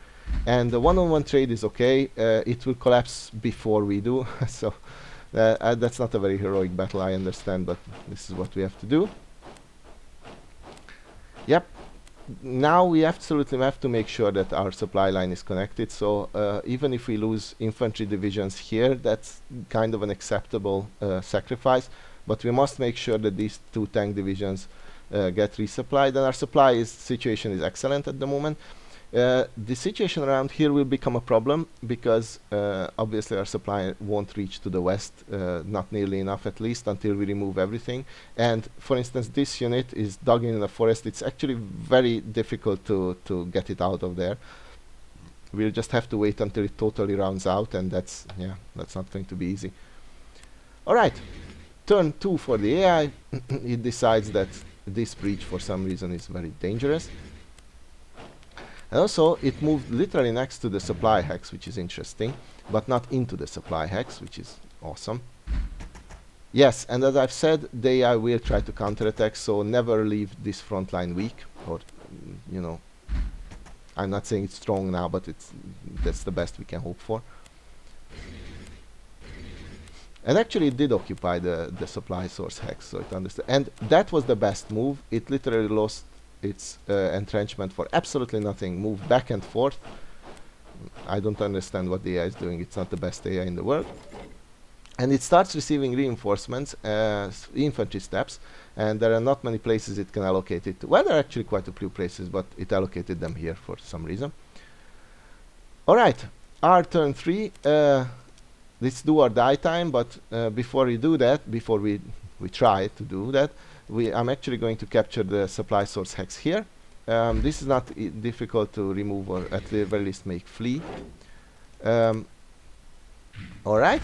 And the one-on-one trade is okay. It will collapse before we do. So that's not a very heroic battle, I understand, but this is what we have to do. Yep. Now we absolutely have to make sure that our supply line is connected. So even if we lose infantry divisions here, that's kind of an acceptable sacrifice. But we must make sure that these 2 tank divisions get resupplied. And our supply situation is excellent at the moment. The situation around here will become a problem, because obviously our supply won't reach to the west, not nearly enough at least, until we remove everything. And for instance, this unit is dug in the forest. It's actually very difficult to get it out of there. We'll just have to wait until it totally rounds out, and that's not going to be easy. Alright, turn 2 for the AI. It decides that this breach for some reason is very dangerous. And also it moved literally next to the supply hex, which is interesting, but not into the supply hex, which is awesome. Yes, and as I've said, they will try to counterattack, so never leave this front line weak, or you know, I'm not saying it's strong now, but that's the best we can hope for. And actually it did occupy the supply source hex, so it understood. And that was the best move. It literally lost its entrenchment for absolutely nothing, moved back and forth. I don't understand what the AI is doing. It's not the best AI in the world. And it starts receiving reinforcements, infantry steps, and there are not many places it can allocate it to. Well, there are actually quite a few places, but it allocated them here for some reason. Alright, our turn 3. Let's do our die time, but before we do that, before we try to do that, I'm actually going to capture the supply source hex here. This is not difficult to remove, or at the very least make flee. Alright.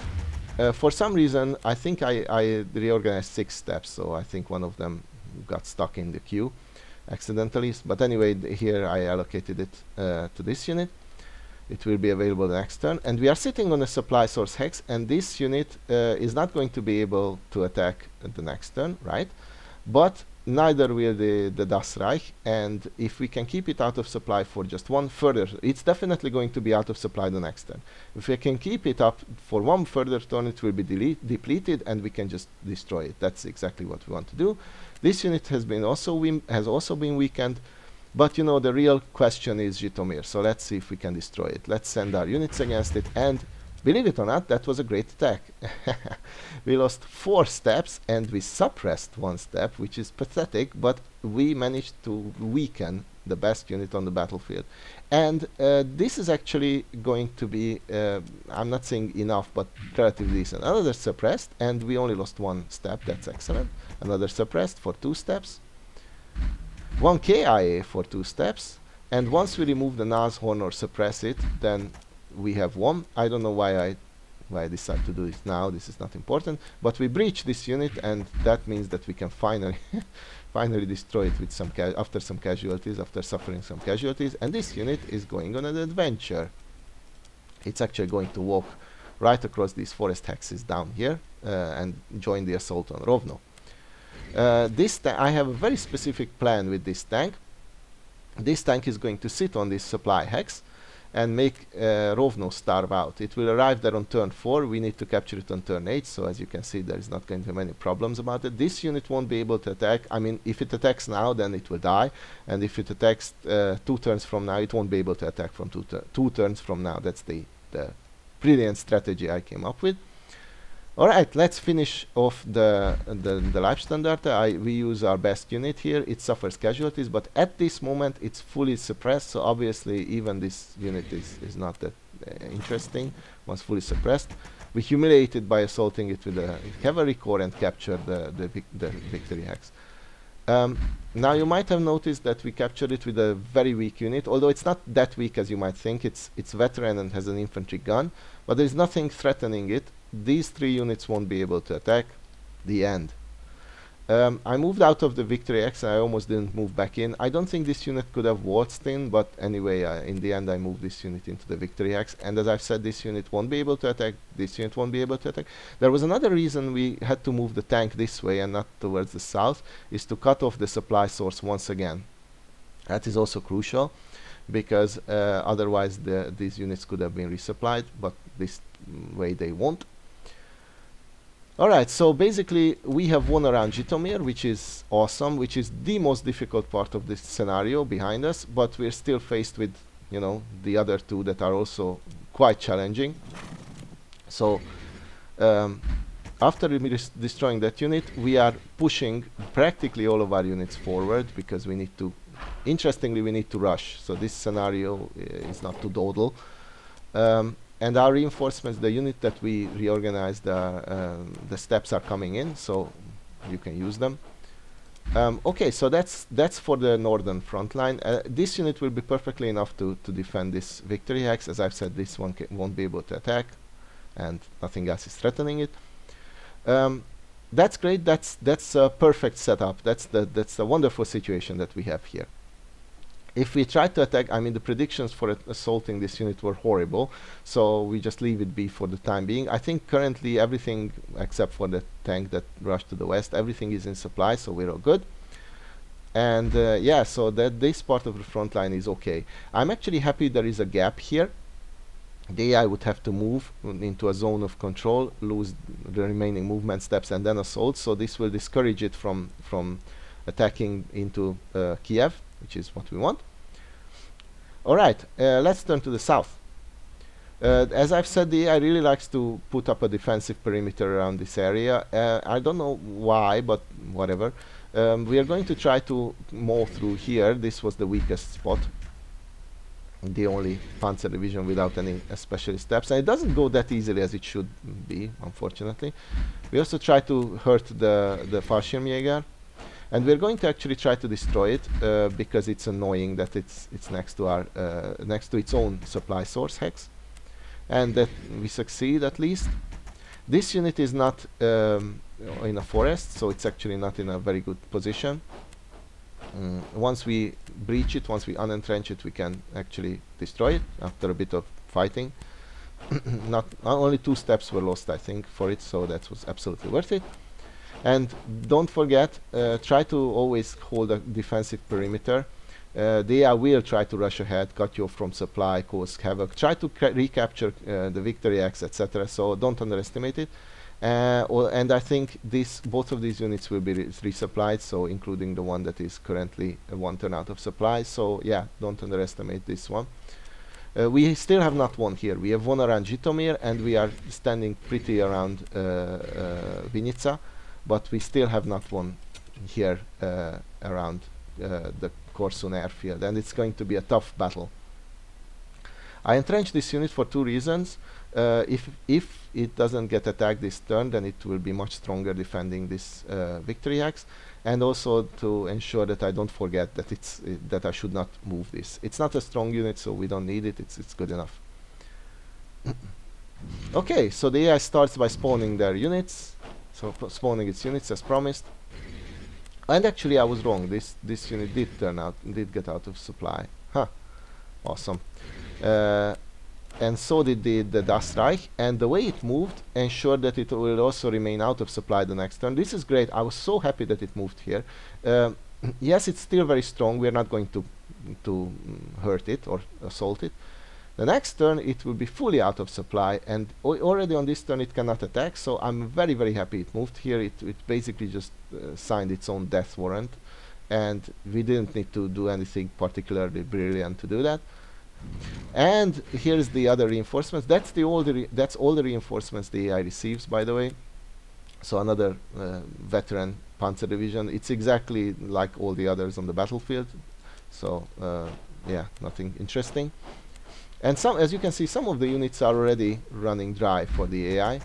For some reason, I think I reorganized 6 steps, so I think one of them got stuck in the queue accidentally. But anyway, here I allocated it to this unit. It will be available the next turn. And we are sitting on a supply source hex, and this unit is not going to be able to attack the next turn, right? But neither will the Das Reich, and if we can keep it out of supply for just one further, it's definitely going to be out of supply the next turn. If we can keep it up for one further turn, it will be depleted, and we can just destroy it. That's exactly what we want to do. This unit has also been weakened, but you know, the real question is Zhytomyr, so let's see if we can destroy it. Let's send our units against it, and believe it or not, that was a great attack. We lost 4 steps and we suppressed 1 step, which is pathetic, but we managed to weaken the best unit on the battlefield. And this is actually going to be, I'm not saying enough, but relatively decent. Another suppressed, and we only lost 1 step, that's excellent. Another suppressed for 2 steps. 1 KIA for 2 steps, and once we remove the Nashorn or suppress it, then we have 1. I don't know why I decided to do this now. This is not important, but we breach this unit, and that means that we can finally finally destroy it with some after suffering some casualties. And this unit is going on an adventure. It's actually going to walk right across these forest hexes down here and join the assault on Rovno. I have a very specific plan with this tank. This tank is going to sit on this supply hex and make Rovno starve out. It will arrive there on turn 4. We need to capture it on turn 8, so as you can see, there is not going to be many problems about it. This unit won't be able to attack. I mean, if it attacks now, then it will die, and if it attacks 2 turns from now, it won't be able to attack from 2 turns from now. That's the brilliant strategy I came up with. Alright, let's finish off the Leibstandarte. We use our best unit here. It suffers casualties, but at this moment it's fully suppressed, so obviously even this unit is not that interesting once fully suppressed. We humiliate it by assaulting it with a cavalry corps and capture the victory hex. Now you might have noticed that we captured it with a very weak unit, although it's not that weak as you might think. It's veteran and has an infantry gun, but there's nothing threatening it. These 3 units won't be able to attack. The end. I moved out of the victory X and I almost didn't move back in. I don't think this unit could have waltzed in, but anyway, in the end I moved this unit into the victory X, and as I've said, this unit won't be able to attack, this unit won't be able to attack. There was another reason we had to move the tank this way and not towards the south, is to cut off the supply source once again. That is also crucial, because otherwise these units could have been resupplied, but this way they won't. Alright, so basically we have won around Zhytomyr, which is awesome, which is the most difficult part of this scenario behind us, but we're still faced with, you know, the other 2 that are also quite challenging. So after destroying that unit, we are pushing practically all of our units forward, because we need to, interestingly, we need to rush, so this scenario is not to dawdle. And our reinforcements, the unit that we reorganized, the steps are coming in, so you can use them. Okay, so that's for the northern front line. This unit will be perfectly enough to defend this victory hex. As I've said, this one won't be able to attack, and nothing else is threatening it. That's great. That's a perfect setup. That's a wonderful situation that we have here. If we try to attack, I mean, the predictions for assaulting this unit were horrible, so we just leave it be for the time being. I think currently everything, except for the tank that rushed to the west, everything is in supply, so we're all good. And yeah, so that this part of the front line is okay. I'm actually happy there is a gap here. The AI would have to move into a zone of control, lose the remaining movement steps, and then assault, so this will discourage it from attacking into Kiev, which is what we want. Alright, let's turn to the south. As I've said, the AI really likes to put up a defensive perimeter around this area. I don't know why, but whatever. We are going to try to mow through here. This was the weakest spot, the only panzer division without any specialist steps, and it doesn't go that easily as it should be, unfortunately. We also try to hurt the Fallschirmjäger, and we're going to actually try to destroy it because it's annoying that it's next to our next to its own supply source hex, and that we succeed at least. This unit is not in a forest, so it's actually not in a very good position. Once we breach it, once we unentrench it, we can actually destroy it after a bit of fighting. Not only 2 steps were lost, I think, for it, so that was absolutely worth it. And don't forget, try to always hold a defensive perimeter. They will try to rush ahead, cut you off from supply, cause havoc, try to recapture the victory axe, etc. So don't underestimate it. And I think both of these units will be resupplied, so including the one that is currently 1 turn out of supply. So yeah, don't underestimate this one. We still have not won here. We have won around Zhytomyr, and we are standing pretty around Vinica, but we still have not won here around the Korsun airfield, and it's going to be a tough battle. I entrenched this unit for 2 reasons. If it doesn't get attacked this turn, then it will be much stronger defending this victory axe, and also to ensure that I don't forget that that I should not move this. It's not a strong unit, so we don't need it. It's good enough. Okay, so the AI starts by spawning their units, so spawning its units as promised. And actually, I was wrong. This unit did get out of supply. Huh. Awesome. And so did the Das Reich, and the way it moved ensured that it will also remain out of supply the next turn. This is great. I was so happy that it moved here. Yes, it's still very strong. We're not going to hurt it or assault it. The next turn it will be fully out of supply, and already on this turn it cannot attack, so I'm very, very happy it moved here. It basically just signed its own death warrant, and we didn't need to do anything particularly brilliant to do that. And here's the other reinforcements. That's all the reinforcements the AI receives, by the way. So another veteran panzer division. It's exactly like all the others on the battlefield. So yeah, nothing interesting. And as you can see, some of the units are already running dry for the AI,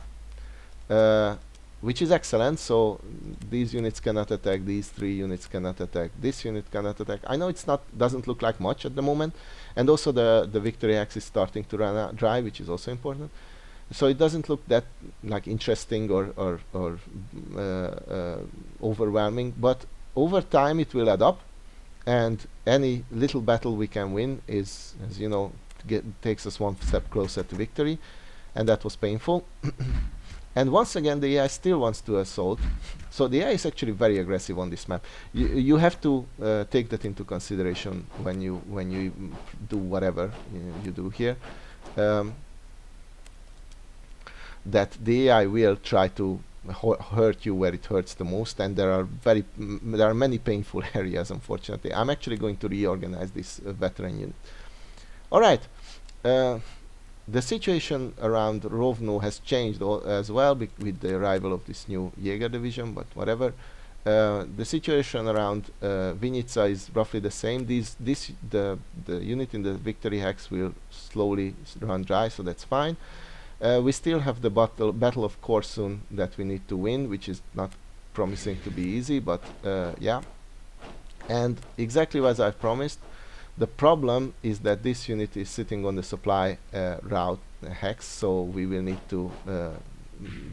which is excellent. So these units cannot attack, these 3 units cannot attack, this unit cannot attack. I know doesn't look like much at the moment, and also the victory axe is starting to run dry, which is also important. So it doesn't look that like interesting or overwhelming, but over time it will add up, and any little battle we can win is, as you know, takes us 1 step closer to victory, and that was painful. And once again, the AI still wants to assault. So the AI is actually very aggressive on this map. You have to take that into consideration when you do whatever you do here. That the AI will try to hurt you where it hurts the most, and there are many painful areas. Unfortunately, I'm actually going to reorganize this veteran unit. All right. The situation around Rovno has changed as well with the arrival of this new Jaeger division, but whatever. The situation around Vinica is roughly the same. The unit in the victory hex will slowly run dry, so that's fine. We still have the battle of Korsun that we need to win, which is not promising to be easy, but yeah. And exactly as I promised, the problem is that this unit is sitting on the supply route hex, so we will need to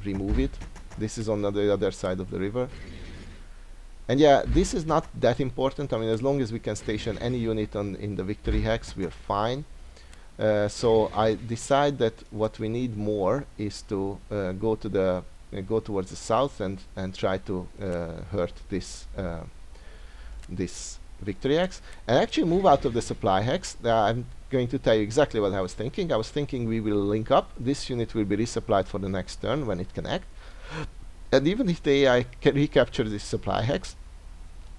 remove it. This is on the other side of the river. And yeah, this is not that important. I mean, as long as we can station any unit in the victory hex, we're fine. So I decide that what we need more is to go towards the south and try to hurt this victory hex and actually move out of the supply hex. I'm going to tell you exactly what I was thinking. I was thinking we will link up. This unit will be resupplied for the next turn when it can act. And even if the AI can recapture this supply hex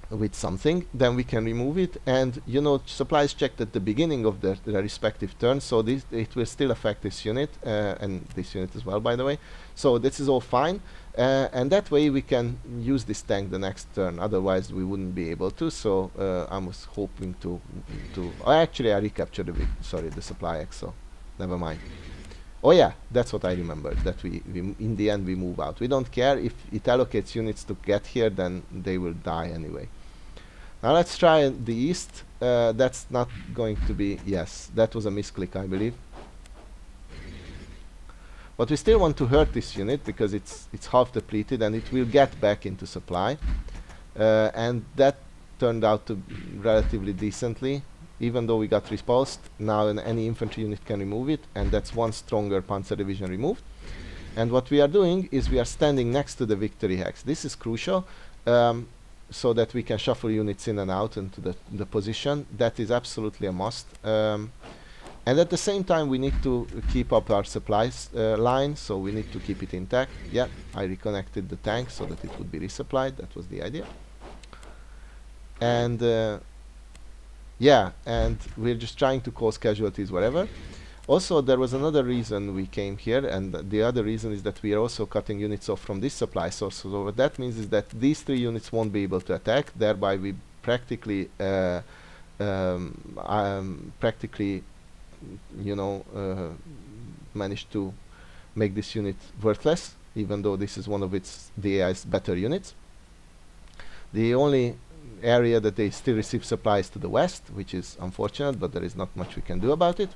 with something, then we can remove it. And you know, supply is checked at the beginning of the respective turn, so it will still affect this unit and this unit as well, by the way. So this is all fine, and that way we can use this tank the next turn. Otherwise, we wouldn't be able to. So I was hoping to. Actually, I recaptured the supply hex. So never mind. Oh yeah, that's what I remembered, that we in the end we move out. We don't care if it allocates units to get here, then they will die anyway. Now let's try the east. That's not going to be, yes, that was a misclick, I believe. But we still want to hurt this unit because it's half depleted and it will get back into supply. And that turned out to relatively decently. Even though we got repulsed, now any infantry unit can remove it, and that's one stronger Panzer division removed. And what we are doing is we are standing next to the victory hex. This is crucial, so that we can shuffle units in and out into the position. That is absolutely a must. And at the same time, we need to keep up our supplies line, so we need to keep it intact. Yeah, I reconnected the tank so that it would be resupplied. That was the idea. And yeah, and we're just trying to cause casualties wherever. Also, there was another reason we came here, and the other reason is that we are also cutting units off from this supply source. So what that means is that these 3 units won't be able to attack. Thereby, we practically, you know, managed to make this unit worthless, even though this is one of the AI's better units. The only area that they still receive supplies to the west, which is unfortunate, but there is not much we can do about it.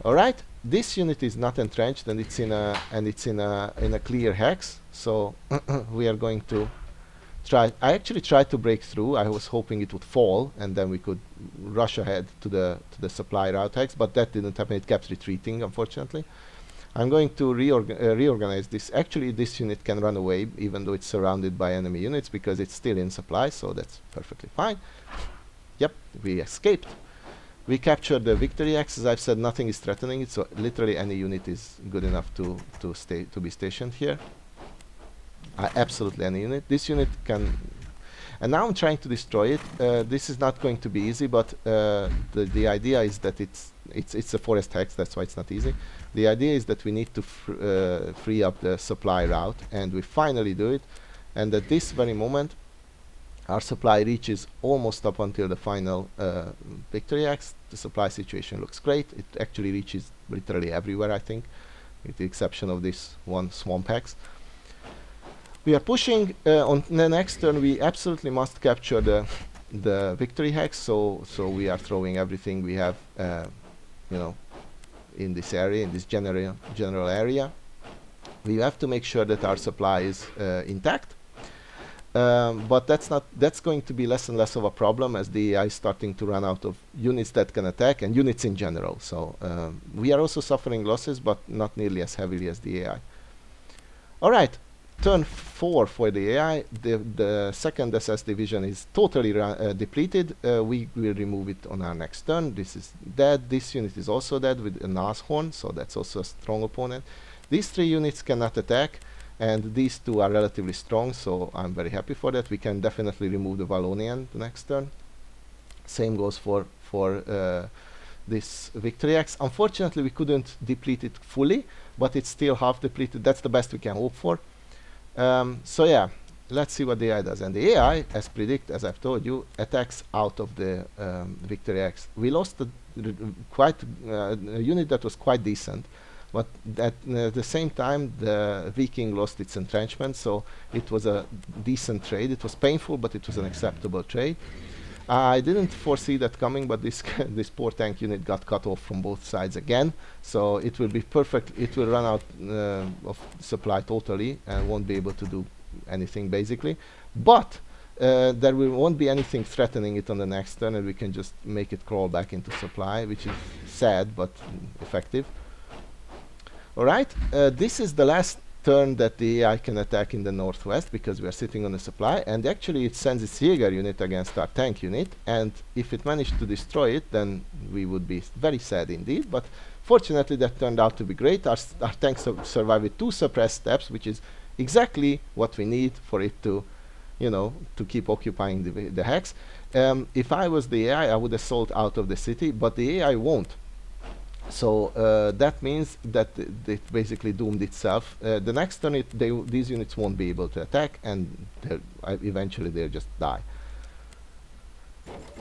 All right, this unit is not entrenched, and it's in a clear hex. So we are going to try. I actually tried to break through. I was hoping it would fall, and then we could rush ahead to the supply route hex, but that didn't happen. It kept retreating, unfortunately. I'm going to reorganize this. Actually, this unit can run away even though it's surrounded by enemy units because it's still in supply, so that's perfectly fine. Yep, we escaped. We captured the victory hex. As I've said, nothing is threatening it, so literally any unit is good enough to be stationed here. Absolutely any unit. This unit can. And now I'm trying to destroy it. This is not going to be easy, but the idea is that it's a forest hex. That's why it's not easy. The idea is that we need to free up the supply route, and we finally do it. And at this very moment, our supply reaches almost up until the final victory hex. The supply situation looks great. It actually reaches literally everywhere, I think, with the exception of this one swamp hex. We are pushing on the next turn. We absolutely must capture the victory hex. So we are throwing everything we have, you know, in this area, in this general area. We have to make sure that our supply is intact. But that's going to be less and less of a problem as the AI is starting to run out of units that can attack and units in general. So we are also suffering losses, but not nearly as heavily as the AI. All right. Turn 4 for the AI. The second SS division is totally depleted. We will remove it on our next turn. This is dead. This unit is also dead with a Nashorn, so that's also a strong opponent. These 3 units cannot attack, and these 2 are relatively strong, so I'm very happy for that. We can definitely remove the Wallonian the next turn. Same goes for this victory hex. Unfortunately, we couldn't deplete it fully, but it's still half depleted. That's the best we can hope for. So yeah, let's see what the AI does. And the AI, as as I've told you, attacks out of the victory hex. We lost a unit that was quite decent, but at the same time the Viking lost its entrenchment, so it was a decent trade. It was painful, but it was an acceptable trade. I didn't foresee that coming, but this this poor tank unit got cut off from both sides again, so it will be perfect. It will run out of supply totally and won't be able to do anything basically, but there won't be anything threatening it on the next turn, and we can just make it crawl back into supply, which is sad but effective. Alright, this is the last turn that the AI can attack in the northwest, because we are sitting on a supply, and actually it sends its Jaeger unit against our tank unit, and if it managed to destroy it, then we would be very sad indeed, but fortunately that turned out to be great. Our tank survived with 2 suppressed steps, which is exactly what we need for it to, you know, to keep occupying the hex. If I was the AI, I would assault out of the city, but the AI won't. So that means that it basically doomed itself. The next turn, these units won't be able to attack, and eventually they'll just die.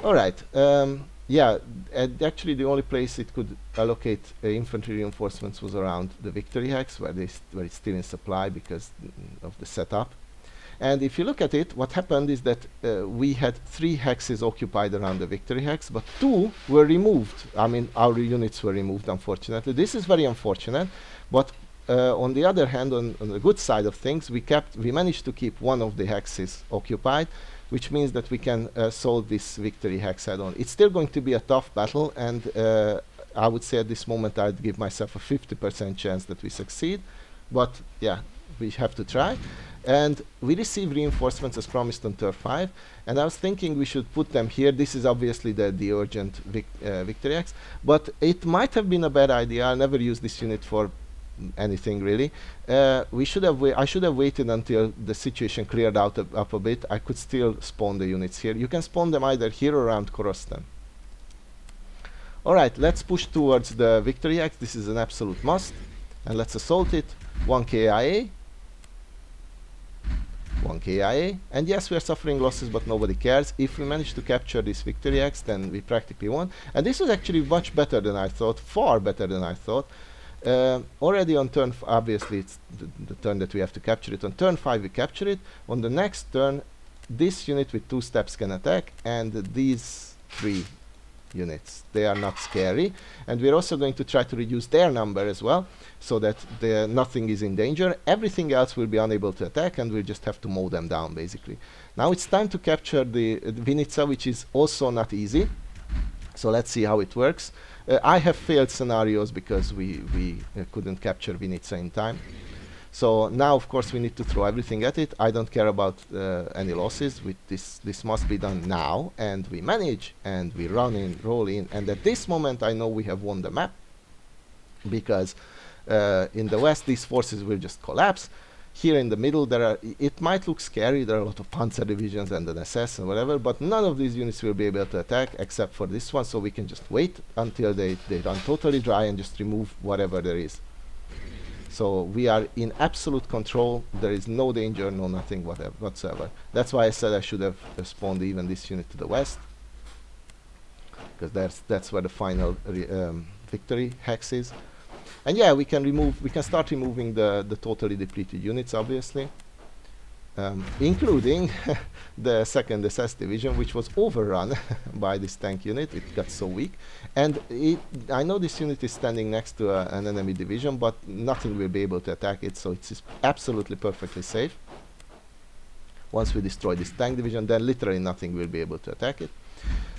Alright, yeah, actually the only place it could allocate infantry reinforcements was around the victory hex, where it's still in supply because of the setup. And if you look at it, what happened is that we had 3 hexes occupied around the victory hex, but 2 were removed. I mean, our units were removed, unfortunately. This is very unfortunate, but on the other hand, on the good side of things, we managed to keep 1 of the hexes occupied, which means that we can solve this victory hex head-on. It's still going to be a tough battle, and I would say at this moment I'd give myself a 50% chance that we succeed, but yeah, we have to try. And we receive reinforcements as promised on turn 5, and I was thinking we should put them here. This is obviously the urgent victory hex, but it might have been a bad idea. I never used this unit for anything really. I should have waited until the situation cleared out up a bit. I could still spawn the units here. You can spawn them either here or around Korsun. Alright, let's push towards the victory hex. This is an absolute must, and let's assault it. 1 KIA. 1 KIA, and yes, we are suffering losses, but nobody cares. If we manage to capture this victory hex, then we practically won. And this was actually much better than I thought, far better than I thought. Already on turn, obviously it's the turn that we have to capture it. On turn 5 we capture it. On the next turn, this unit with 2 steps can attack, and these 3 units, they are not scary, and we're also going to try to reduce their number as well, so that nothing is in danger. Everything else will be unable to attack, and we'll just have to mow them down basically. Now it's time to capture the Vinica, which is also not easy, so let's see how it works. I have failed scenarios because we couldn't capture Vinica in time. So now, of course, we need to throw everything at it. I don't care about any losses. With this must be done now, and we manage, and we run in, roll in, and at this moment I know we have won the map, because in the west these forces will just collapse. Here in the middle, it might look scary. There are a lot of panzer divisions and an SS and whatever, but none of these units will be able to attack except for this one. So we can just wait until they run totally dry and just remove whatever there is. So we are in absolute control. There is no danger, no nothing whatsoever. That's why I said I should have spawned even this unit to the west, because that's where the final victory hex is. And yeah, we can start removing the totally depleted units, obviously, including the 2nd SS division, which was overrun by this tank unit. It got so weak, and I know this unit is standing next to an enemy division, but nothing will be able to attack it, so it's absolutely perfectly safe. Once we destroy this tank division, then literally nothing will be able to attack it.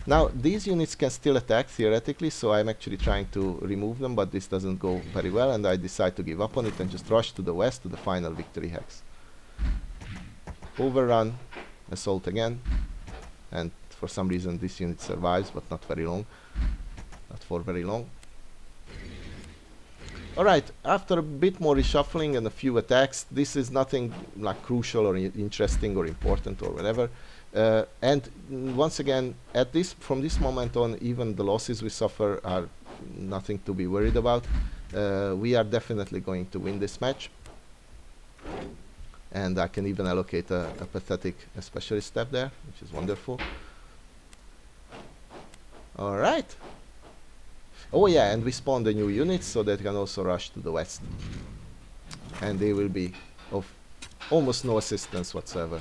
Now these units can still attack theoretically, so I'm actually trying to remove them, but this doesn't go very well, and I decide to give up on it and just rush to the west to the final victory hex. Overrun, assault again, and for some reason this unit survives, but not very long, not for very long. Alright, after a bit more reshuffling and a few attacks, this is nothing like crucial or interesting or important or whatever. And once again, from this moment on, even the losses we suffer are nothing to be worried about. We are definitely going to win this match, and I can even allocate a pathetic specialist step there, which is wonderful. Alright. Oh yeah, and we spawned the new units so that can also rush to the west, and they will be of almost no assistance whatsoever.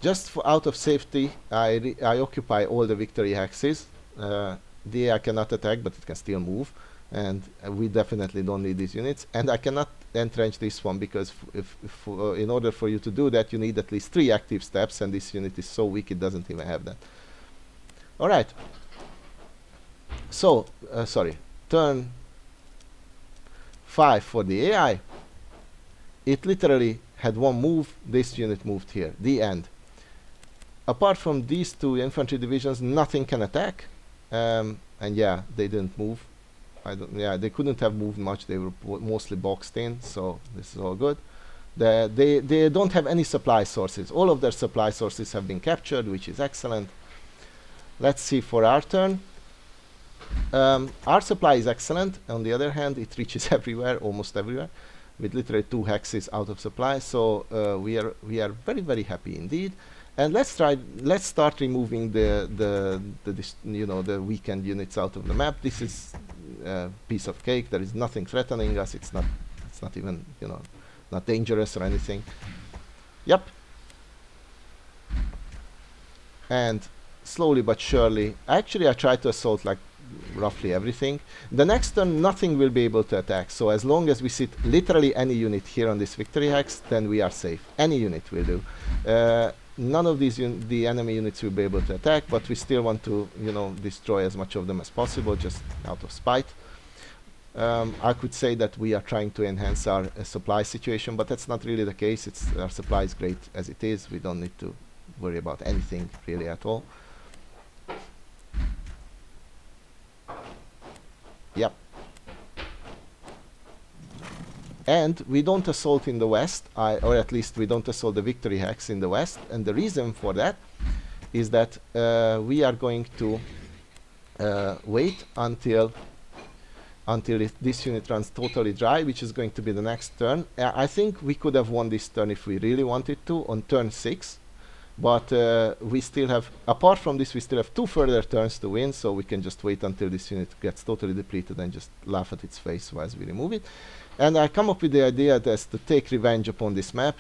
Just for out of safety, I occupy all the victory hexes. The AI cannot attack, but it can still move, and we definitely don't need these units. And I cannot entrench this one because in order for you to do that, you need at least 3 active steps, and this unit is so weak it doesn't even have that. All right. So, sorry, turn 5 for the AI. It literally had one move. This unit moved here. The end. Apart from these 2 infantry divisions, nothing can attack. And yeah, they didn't move. Yeah, they couldn't have moved much. They were mostly boxed in, so this is all good. They don't have any supply sources. All of their supply sources have been captured, which is excellent. Let's see for our turn. Our supply is excellent. On the other hand, it reaches everywhere, almost everywhere, with literally 2 hexes out of supply. So we are very, very happy indeed. And let's start removing the weakened units out of the map. This is a piece of cake. There is nothing threatening us. It's not even, not dangerous or anything. Yep. And slowly but surely, actually I try to assault like roughly everything. The next turn nothing will be able to attack, so as long as we sit literally any unit here on this victory hex, then we are safe. Any unit will do. None of these the enemy units will be able to attack, but we still want to destroy as much of them as possible, just out of spite. I could say that we are trying to enhance our supply situation, but that's not really the case. Our supply is great as it is. We don't need to worry about anything really at all. Yep. And we don't assault in the west, or at least we don't assault the victory hex in the west. And the reason for that is that we are going to wait until this unit runs totally dry, which is going to be the next turn. I think we could have won this turn if we really wanted to on turn 6. But we still have, apart from this, we still have 2 further turns to win, so we can just wait until this unit gets totally depleted and just laugh at its face as we remove it. And I come up with the idea that's to take revenge upon this map.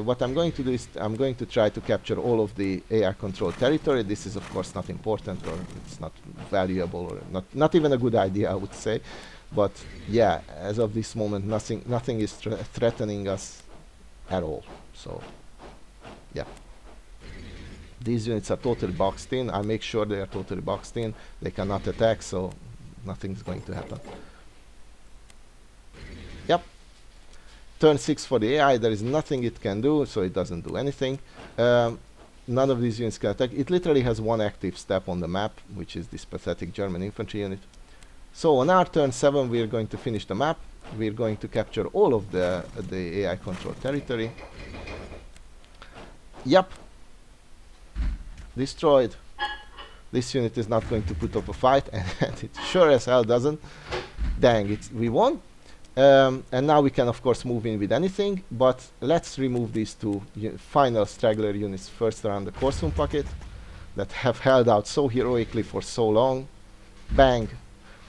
What I'm going to do is I'm going to try to capture all of the AI controlled territory. This is of course not important, or it's not valuable, or not even a good idea, I would say. But yeah, as of this moment, nothing is threatening us at all. So yeah. These units are totally boxed in. I make sure they are totally boxed in. They cannot attack, so nothing's going to happen. Yep. Turn 6 for the AI. There is nothing it can do, so it doesn't do anything. None of these units can attack. It literally has 1 active step on the map, which is this pathetic German infantry unit. So on our turn 7, we are going to finish the map. We are going to capture all of the AI controlled territory. Yep. Destroyed. This unit is not going to put up a fight, and it sure as hell doesn't. Dang, we won. And now we can of course move in with anything, but let's remove these 2 final straggler units first around the Korsun pocket that have held out so heroically for so long. Bang.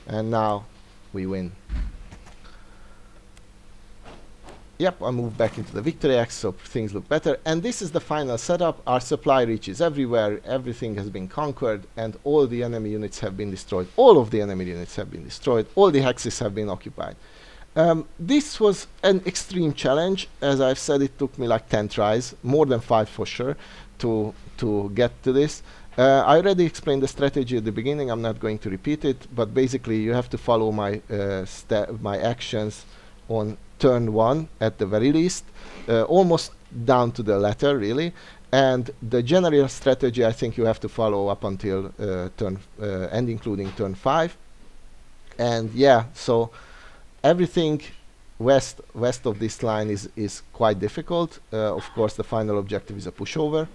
And now we win. Yep, I moved back into the victory axe, so things look better. And this is the final setup. Our supply reaches everywhere, everything has been conquered, and all the enemy units have been destroyed. All of the enemy units have been destroyed. All the hexes have been occupied. This was an extreme challenge. As I've said, it took me like 10 tries, more than 5 for sure, to get to this. I already explained the strategy at the beginning. I'm not going to repeat it, but basically you have to follow my actions on turn 1 at the very least, almost down to the letter really. And the general strategy I think you have to follow up until turn and including turn 5. And yeah, so everything west of this line is quite difficult. Of course, the final objective is a pushover.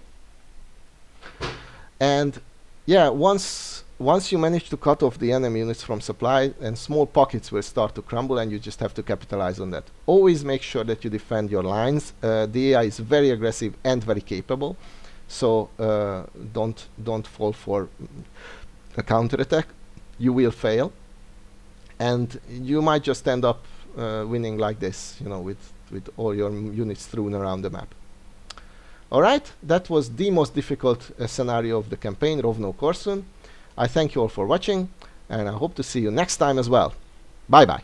And yeah, once you manage to cut off the enemy units from supply, and small pockets will start to crumble, and you just have to capitalize on that. Always make sure that you defend your lines. The AI is very aggressive and very capable, so don't fall for a counterattack. You will fail, and you might just end up winning like this, with all your units strewn around the map. Alright, that was the most difficult scenario of the campaign, Rovno-Korsun. I thank you all for watching, and I hope to see you next time as well. Bye bye.